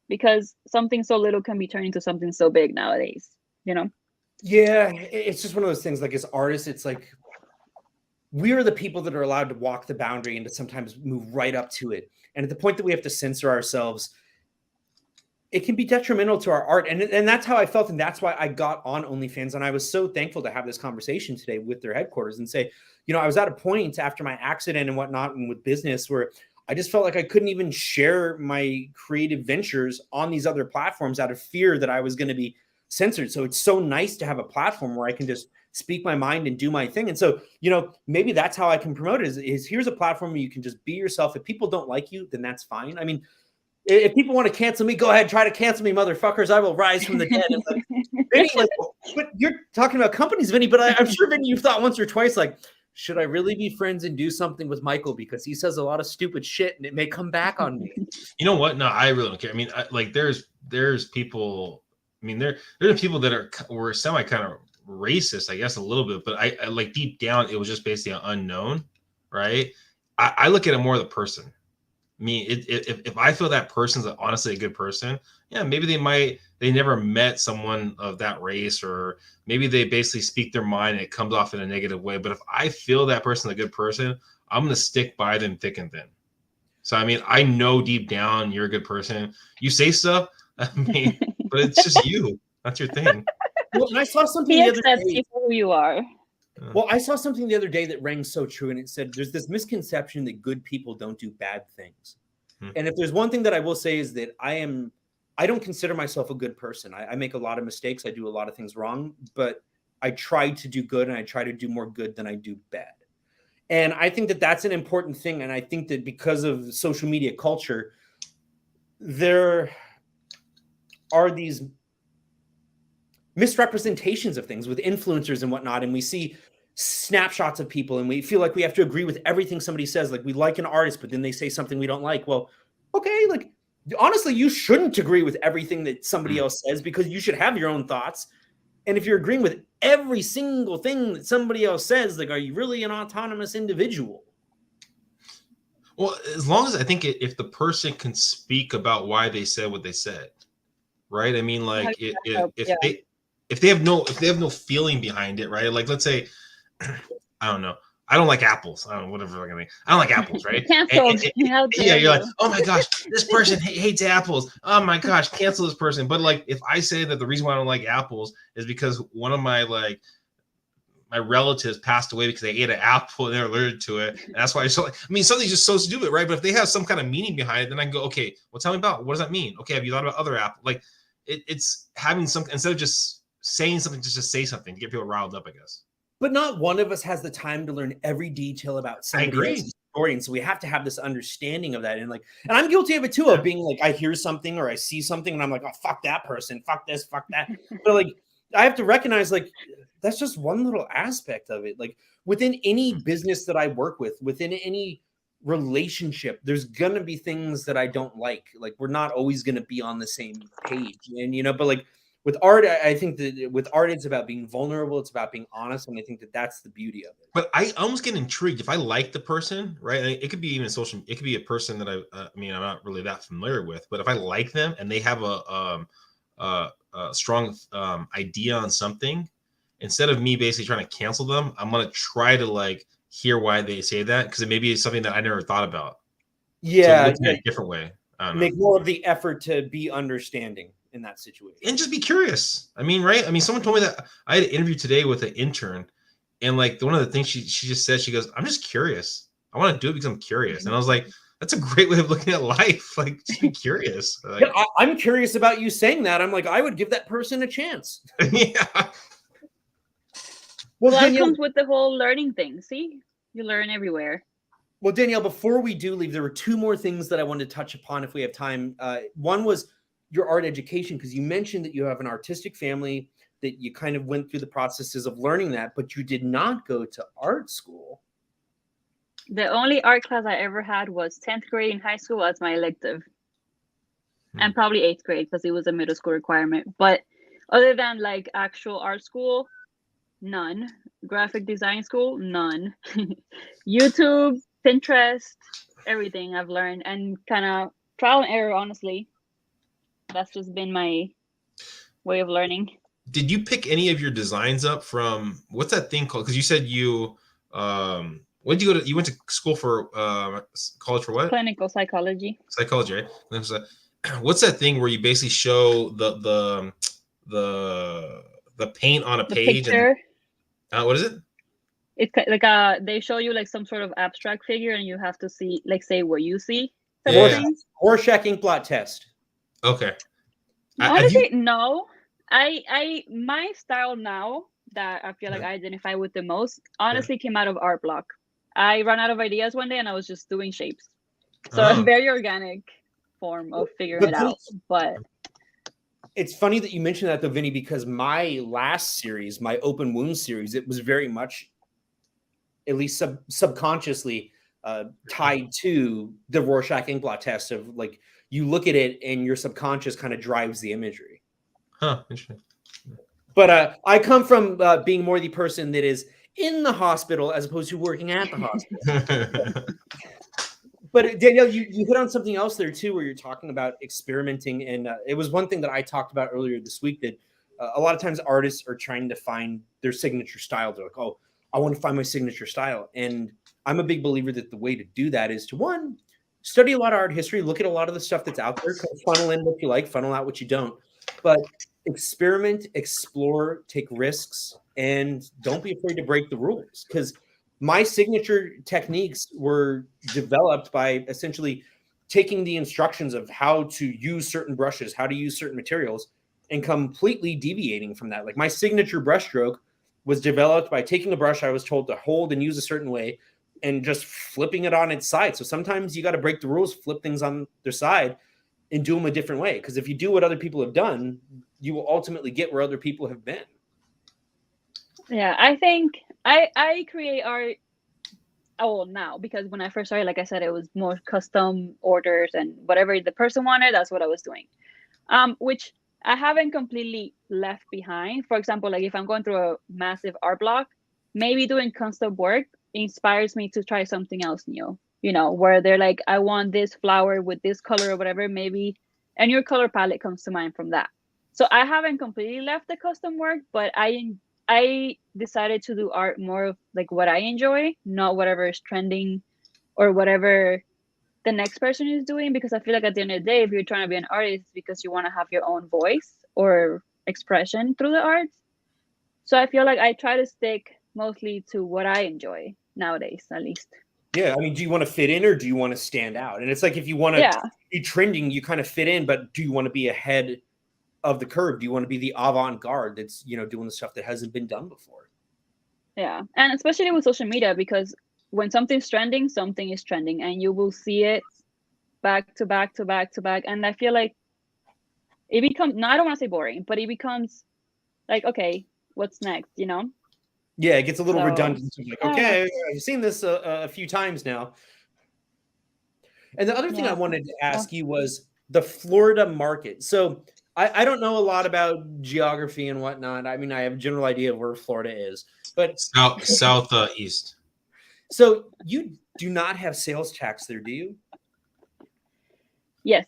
because something so little can be turned into something so big nowadays, Yeah, it's just one of those things. Like as artists, it's like we are the people that are allowed to walk the boundary and to sometimes move right up to it. And at the point that we have to censor ourselves, it can be detrimental to our art. And that's how I felt. And that's why I got on OnlyFans. And I was so thankful to have this conversation today with their headquarters and say, I was at a point after my accident and whatnot, and with business, where I just felt like I couldn't even share my creative ventures on these other platforms out of fear that I was going to be censored. So it's so nice to have a platform where I can just speak my mind and do my thing. And so, maybe that's how I can promote it is here's a platform where you can just be yourself. If people don't like you, then that's fine. I mean, if people want to cancel me, go ahead, try to cancel me, motherfuckers. I will rise from the dead. Vinnie, but you're talking about companies, Vinnie, but I'm sure, Vinnie, you've thought once or twice, like, should I really be friends and do something with Michael, because he says a lot of stupid shit and it may come back on me? You know what? No, I really don't care. I mean, there's people. I mean, there's people that were semi kind of racist, I guess, a little bit, but I like deep down it was just basically an unknown, right? I look at it more of the person. I mean, if I feel that person's honestly a good person, yeah, maybe they never met someone of that race, or maybe they basically speak their mind and it comes off in a negative way. But if I feel that person's a good person, I'm gonna stick by them thick and thin. So I mean, I know deep down you're a good person. You say stuff, I mean, but it's just you. That's your thing. Well, and I saw something He the other accepts day. you for who you are. Well, I saw something the other day that rang so true, and it said there's this misconception that good people don't do bad things. And if there's one thing that I will say is that I don't consider myself a good person. I make a lot of mistakes. I do a lot of things wrong, but I try to do good, and I try to do more good than I do bad. And I think that that's an important thing. And I think that because of social media culture, there are these misrepresentations of things with influencers and whatnot. And we see snapshots of people and we feel like we have to agree with everything somebody says. Like we like an artist, but then they say something we don't like. Well, okay, like honestly, you shouldn't agree with everything that somebody else says, because you should have your own thoughts. And if you're agreeing with every single thing that somebody else says, like, are you really an autonomous individual? Well, as long as I think if the person can speak about why they said what they said, right? I mean, like if they have no feeling behind it, right? Like let's say, I don't know, I don't like apples. I don't know, whatever. I don't like apples, right? Canceled. Yeah, you're like, oh my gosh, this person hates apples. Oh my gosh, cancel this person. But like, if I say that the reason why I don't like apples is because one of my relatives passed away because they ate an apple and they're allergic to it, and that's why. So I mean, something's just so stupid, right? But if they have some kind of meaning behind it, then I can go, okay, well, tell me about what does that mean? Okay, have you thought about other apples? Like, it's having some, instead of just saying something, just say something to get people riled up, I guess. But not one of us has the time to learn every detail about somebody else's story. And so we have to have this understanding of that. And I'm guilty of it too, of being like, I hear something or I see something and I'm like, oh, fuck that person, fuck this, fuck that. But like, I have to recognize, like, that's just one little aspect of it. Like within any business that I work with, within any relationship, there's going to be things that I don't like. Like we're not always going to be on the same page. And, but like, with art, I think that with art, it's about being vulnerable. It's about being honest. And I think that that's the beauty of it. But I almost get intrigued if I like the person, right? It could be even social. It could be a person that I mean, I'm not really that familiar with. But if I like them and they have a strong idea on something, instead of me basically trying to cancel them, I'm gonna try to like hear why they say that, because it may be something that I never thought about. Yeah, so in a different way. I don't know. Make more of the effort to be understanding in that situation and just be curious. I mean, right? I mean, someone told me that I had an interview today with an intern, and like one of the things she just said, she goes, "I'm just curious. I want to do it because I'm curious." And I was like, "That's a great way of looking at life. Like, just be curious." Like, yeah, I'm curious about you saying that. I'm like, I would give that person a chance. Yeah. Well, that comes with the whole learning thing. See, you learn everywhere. Well, Danielle, before we do leave, there were two more things that I wanted to touch upon if we have time. One was your art education, because you mentioned that you have an artistic family, that you kind of went through the processes of learning that, but you did not go to art school. The only art class I ever had was 10th grade in high school as my elective. And probably 8th grade because it was a middle school requirement. But other than like actual art school, none. Graphic design school, none. YouTube, Pinterest, everything I've learned, and kind of trial and error, honestly. That's just been my way of learning. Did you pick any of your designs up from, what's that thing called? Because you said you when did you go to, you went to school for college for what? Clinical psychology. Psychology, right? What's that thing where you basically show the paint on a page? Picture. And what is it? It's like they show you like some sort of abstract figure and you have to see, like, say what you see. Rorschach ink blot test. Okay. Honestly, no. My style now that I feel like I identify with the most honestly came out of art block. I ran out of ideas one day and I was just doing shapes. So a very organic form of figuring it out. But it's funny that you mentioned that though, Vinny, because my last series, my open wound series, it was very much, at least subconsciously, tied to the Rorschach ink blot test of like, you look at it and your subconscious kind of drives the imagery. Huh, interesting. But I come from being more the person that is in the hospital as opposed to working at the hospital. But Danielle, you hit on something else there too, where you're talking about experimenting. And it was one thing that I talked about earlier this week, that a lot of times artists are trying to find their signature style. They're like, oh, I want to find my signature style. And I'm a big believer that the way to do that is to, one, study a lot of art history, look at a lot of the stuff that's out there, kind of funnel in what you like, funnel out what you don't. But experiment, explore, take risks, and don't be afraid to break the rules. Because my signature techniques were developed by essentially taking the instructions of how to use certain brushes, how to use certain materials, and completely deviating from that. Like my signature brushstroke was developed by taking a brush I was told to hold and use a certain way and just flipping it on its side. So sometimes you got to break the rules, flip things on their side and do them a different way. Because if you do what other people have done, you will ultimately get where other people have been. Yeah, I think I create art now, because when I first started, like I said, it was more custom orders and whatever the person wanted, that's what I was doing. Which I haven't completely left behind. For example, like if I'm going through a massive art block, maybe doing custom work inspires me to try something else new, where they're like, I want this flower with this color or whatever, maybe, and your color palette comes to mind from that. So I haven't completely left the custom work, but I decided to do art more of like what I enjoy, not whatever is trending or whatever the next person is doing. Because I feel like at the end of the day, if you're trying to be an artist, because you want to have your own voice or expression through the arts. So I feel like I try to stick mostly to what I enjoy nowadays, at least. Yeah, I mean, do you want to fit in or do you want to stand out? And it's like, if you want to be trending, you kind of fit in, but do you want to be ahead of the curve? Do you want to be the avant-garde that's, doing the stuff that hasn't been done before? Yeah, and especially with social media, because when something's trending, something is trending, and you will see it back to back to back to back. And I feel like it becomes, no, I don't want to say boring, but it becomes like, okay, what's next, Yeah, it gets a little redundant. Like, okay, I've seen this a few times now. And the other thing I wanted to ask you was the Florida market. So I don't know a lot about geography and whatnot. I mean, I have a general idea of where Florida is, but southeast. So you do not have sales tax there, do you? Yes.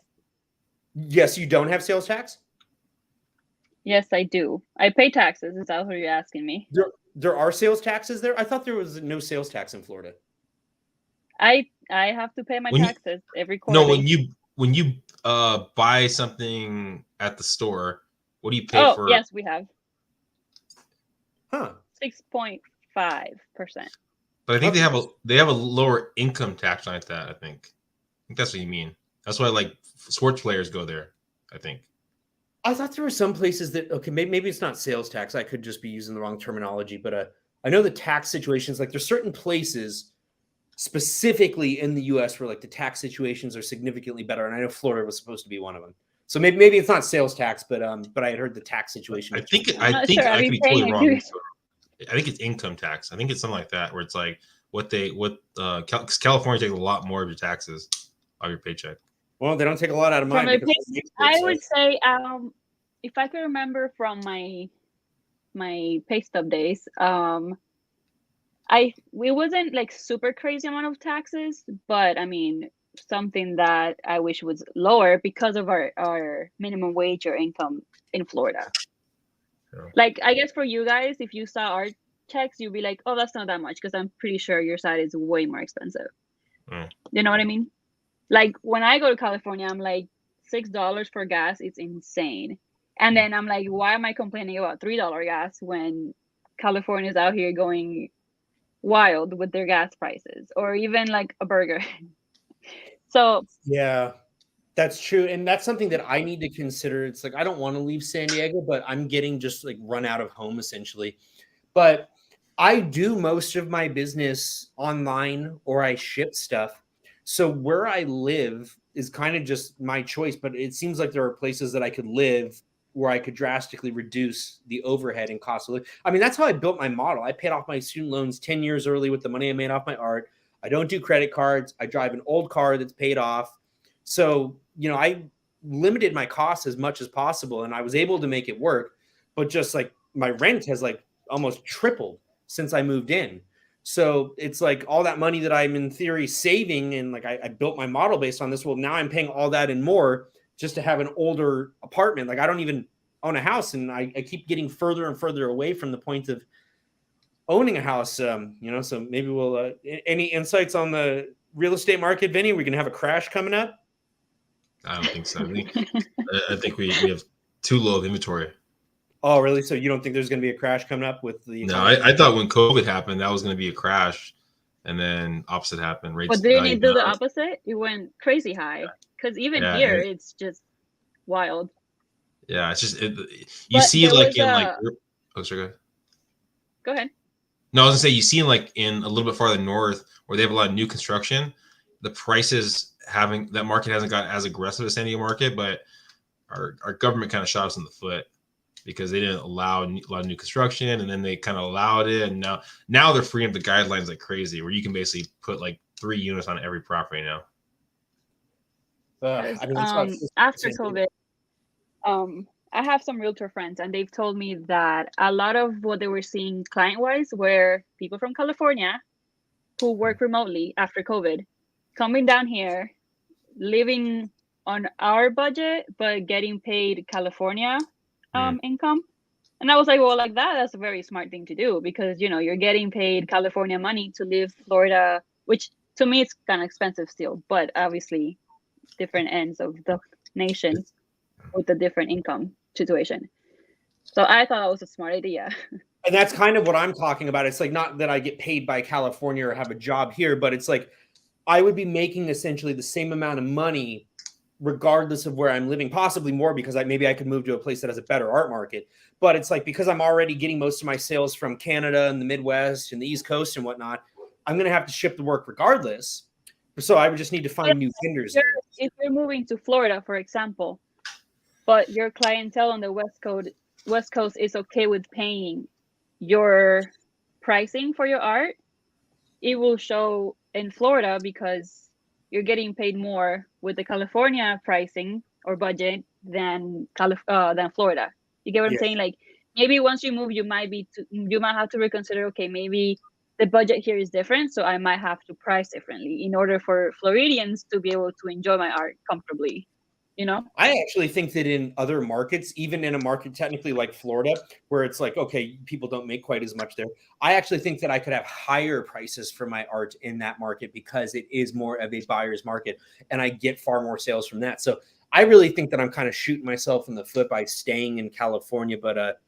Yes, you don't have sales tax? Yes, I do. I pay taxes. Is that what you're asking me? There are sales taxes there? I thought there was no sales tax in Florida. I have to pay my taxes every quarter. No, when you buy something at the store, what do you pay for? Yes, we have. 6.5%. But I think they have a lower income tax like that. I think that's what you mean. That's why like sports players go there, I think. I thought there were some places that, okay, maybe it's not sales tax. I could just be using the wrong terminology, but I know the tax situations, like there's certain places specifically in the US where like the tax situations are significantly better. And I know Florida was supposed to be one of them. So maybe it's not sales tax, but I had heard the tax situation. I think I could be totally wrong. I think it's income tax. I think it's something like that, where it's like because California takes a lot more of your taxes of your paycheck. Well, they don't take a lot out of mine. I would say, if I could remember from my pay stub days, it wasn't like super crazy amount of taxes, but I mean something that I wish was lower because of our minimum wage or income in Florida. Yeah. Like I guess for you guys, if you saw our checks, you'd be like, oh, that's not that much, because I'm pretty sure your side is way more expensive. You know what I mean? Like when I go to California, I'm like $6 for gas. It's insane. And then I'm like, why am I complaining about $3 gas when California's out here going wild with their gas prices, or even like a burger? So yeah, that's true. And that's something that I need to consider. It's like, I don't want to leave San Diego, but I'm getting just like run out of home essentially. But I do most of my business online, or I ship stuff. So where I live is kind of just my choice, but it seems like there are places that I could live where I could drastically reduce the overhead and cost of living. I mean, that's how I built my model. I paid off my student loans 10 years early with the money I made off my art. I don't do credit cards. I drive an old car that's paid off. So I limited my costs as much as possible, and I was able to make it work. But just like my rent has like almost tripled since I moved in. So it's like all that money that I'm in theory saving, and like I built my model based on this. Well, now I'm paying all that and more just to have an older apartment. Like I don't even own a house, and I keep getting further and further away from the point of owning a house. So maybe we'll any insights on the real estate market, Vinny? We're gonna have a crash coming up. I don't think so. I think we have too low of inventory. Oh, really? So you don't think there's going to be a crash coming up with the? No, I thought when COVID happened, that was going to be a crash, and then opposite happened. Rates but didn't it do the opposite? It went crazy high because even here it's just wild. Yeah, it's just you see like in like. Oh, sorry, go ahead. No, I was gonna say you see like in a little bit farther north where they have a lot of new construction, the prices that market hasn't got as aggressive as San Diego market, but our government kind of shot us in the foot because they didn't allow a lot of new construction, and then they kind of allowed it, and now they're freeing up the guidelines like crazy, where you can basically put like 3 units on every property now. After COVID, I have some realtor friends, and they've told me that a lot of what they were seeing client-wise were people from California who work remotely after COVID, coming down here, living on our budget, but getting paid California income. And I was like, well, like that's a very smart thing to do, because you're getting paid California money to live Florida, which to me it's kind of expensive still, but obviously different ends of the nation with a different income situation. So I thought that was a smart idea. And that's kind of what I'm talking about. It's like not that I get paid by California or have a job here, but it's like I would be making essentially the same amount of money regardless of where I'm living, possibly more, because maybe I could move to a place that has a better art market. But it's like, because I'm already getting most of my sales from Canada and the Midwest and the East Coast and whatnot, I'm going to have to ship the work regardless. So I would just need to find new vendors. If you're moving to Florida, for example, but your clientele on the West Coast is okay with paying your pricing for your art, it will show in Florida because you're getting paid more with the California pricing or budget than Florida. You get what I'm saying? Like maybe once you move, you might have to reconsider. Okay, maybe the budget here is different, so I might have to price differently in order for Floridians to be able to enjoy my art comfortably. I actually think that in other markets, even in a market technically like Florida, where it's like, okay, people don't make quite as much there, I actually think that I could have higher prices for my art in that market because it is more of a buyer's market and I get far more sales from that. So I really think that I'm kind of shooting myself in the foot by staying in California, but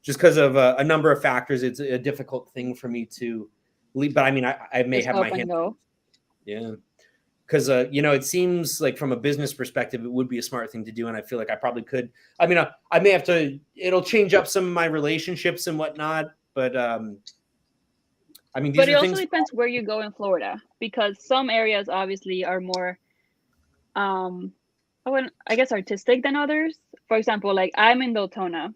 just because of a number of factors, it's a difficult thing for me to leave. But I mean, I may have my hand. Yeah. Because, it seems like from a business perspective, it would be a smart thing to do. And I feel like I probably could. I mean, I may have to, it'll change up some of my relationships and whatnot. But, I mean, but it also depends where you go in Florida, because some areas obviously are more, I guess, artistic than others. For example, like I'm in Deltona.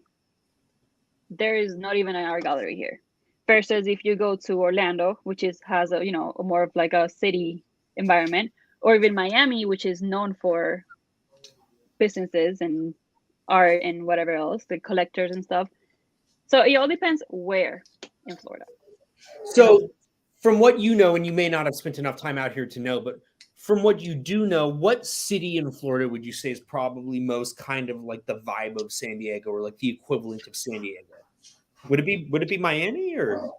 There is not even an art gallery here. Versus if you go to Orlando, which has a, more of like a city environment, or even Miami, which is known for businesses and art and whatever else, the collectors and stuff. So it all depends where in Florida. So from what you know, and you may not have spent enough time out here to know, but from what you do know, what city in Florida would you say is probably most kind of like the vibe of San Diego, or like the equivalent of San Diego? Would it be Miami, or?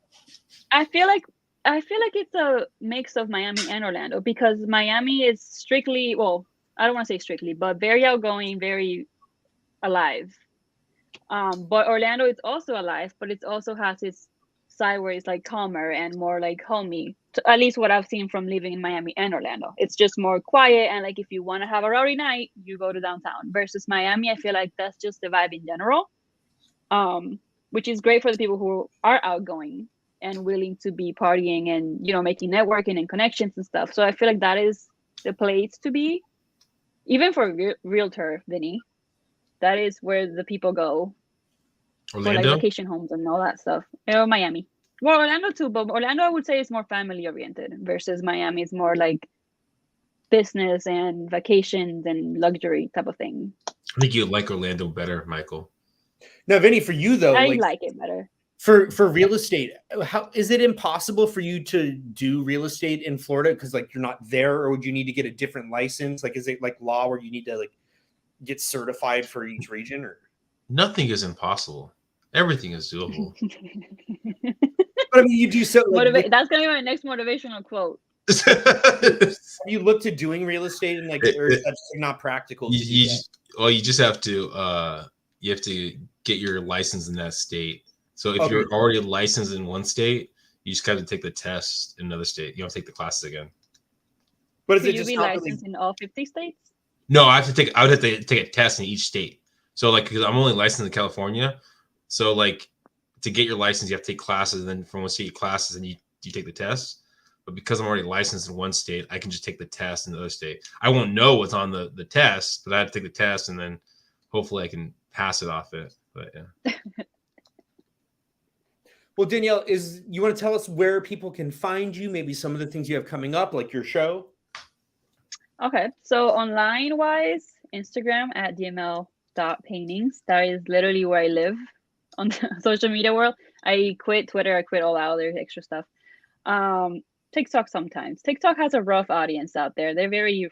I feel like it's a mix of Miami and Orlando, because Miami is strictly, well, I don't want to say strictly, but very outgoing, very alive. But Orlando is also alive, but it also has its side where it's like calmer and more like homey. At least what I've seen from living in Miami and Orlando. It's just more quiet, and like if you want to have a rowdy night, you go to downtown. Versus Miami, I feel like that's just the vibe in general, which is great for the people who are outgoing and willing to be partying and, making networking and connections and stuff. So I feel like that is the place to be. Even for realtor, Vinnie, that is where the people go. Orlando? For like vacation homes and all that stuff. Miami. Well, Orlando too, but Orlando I would say is more family oriented versus Miami is more like business and vacations and luxury type of thing. I think you like Orlando better, Michael. Now, Vinny, for you though, I like like it better. for real estate, how is it impossible for you to do real estate in Florida because like you're not there, or would you need to get a different license? Like, is it like law where you need to like get certified for each region? Or Nothing is impossible. Everything is doable. but I mean, you do so. Like, That's gonna be my next motivational quote. have you looked at doing real estate and like, or is that just not practical? you just have to get your license in that state. So if you're already licensed in one state, you just have to take the test in another state. You don't take the classes again. But is Will it you just be not licensed really... in all 50 states? No, I would have to take a test in each state. So like, because I'm only licensed in California, so like to get your license, you have to take classes, and then from one state classes, and you take the test. But because I'm already licensed in one state, I can just take the test in the other state. I won't know what's on the test, but I have to take the test, and then hopefully I can pass it off it. But yeah. Well, Danielle, you want to tell us where people can find you? Maybe some of the things you have coming up, like your show. Okay, so online wise, Instagram at dml.paintings. That is literally where I live on the social media world. I quit Twitter. I quit all that other extra stuff. TikTok sometimes. TikTok has a rough audience out there. They're very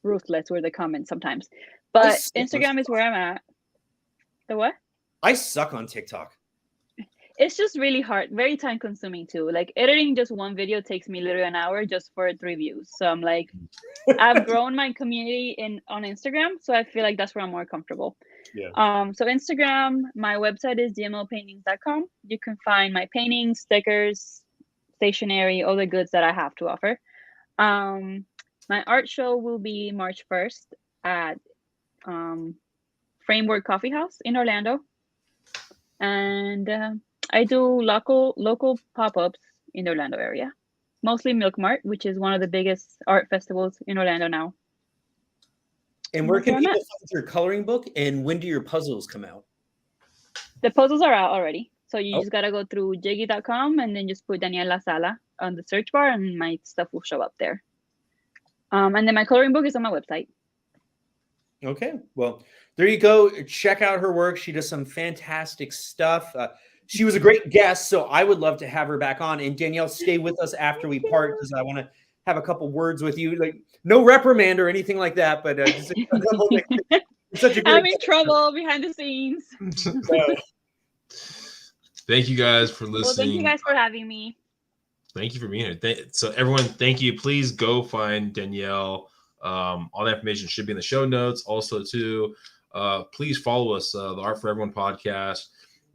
ruthless with the comments sometimes. But Instagram is where I'm at. The what? I suck on TikTok. It's just really hard, very time consuming too. Like editing just one video takes me literally an hour just for 3 views. So I'm like, I've grown my community on Instagram, so I feel like that's where I'm more comfortable. Yeah. So Instagram, my website is dmlpaintings.com. You can find my paintings, stickers, stationery, all the goods that I have to offer. My art show will be March 1st at Framework Coffee House in Orlando. And I do local pop-ups in the Orlando area, mostly Milk Mart, which is one of the biggest art festivals in Orlando now. And where can people find your coloring book, and when do your puzzles come out? The puzzles are out already. So you just got to go through jiggy.com and then just put Danielle Lazala on the search bar and my stuff will show up there. And then my coloring book is on my website. Okay, well, there you go. Check out her work. She does some fantastic stuff. She was a great guest, so I would love to have her back on. And Danielle, stay with us after we part because I want to have a couple words with you. Like, no reprimand or anything like that, but just a couple things. Such a great I'm in trouble behind the scenes. Thank you guys for listening. Well, thank you guys for having me. Thank you for being here. So everyone, thank you. Please go find Danielle. All the information should be in the show notes. Also, too, please follow us, the Art for Everyone podcast.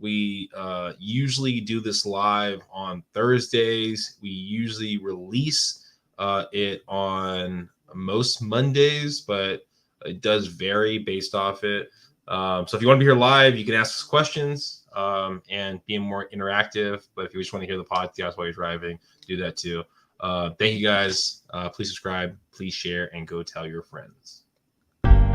We usually do this live on Thursdays. We usually release it on most Mondays, but it does vary based off it. So if you want to be here live, you can ask us questions and be more interactive. But if you just want to hear the podcast while you're driving, do that too. Thank you guys. Please subscribe, please share, and go tell your friends.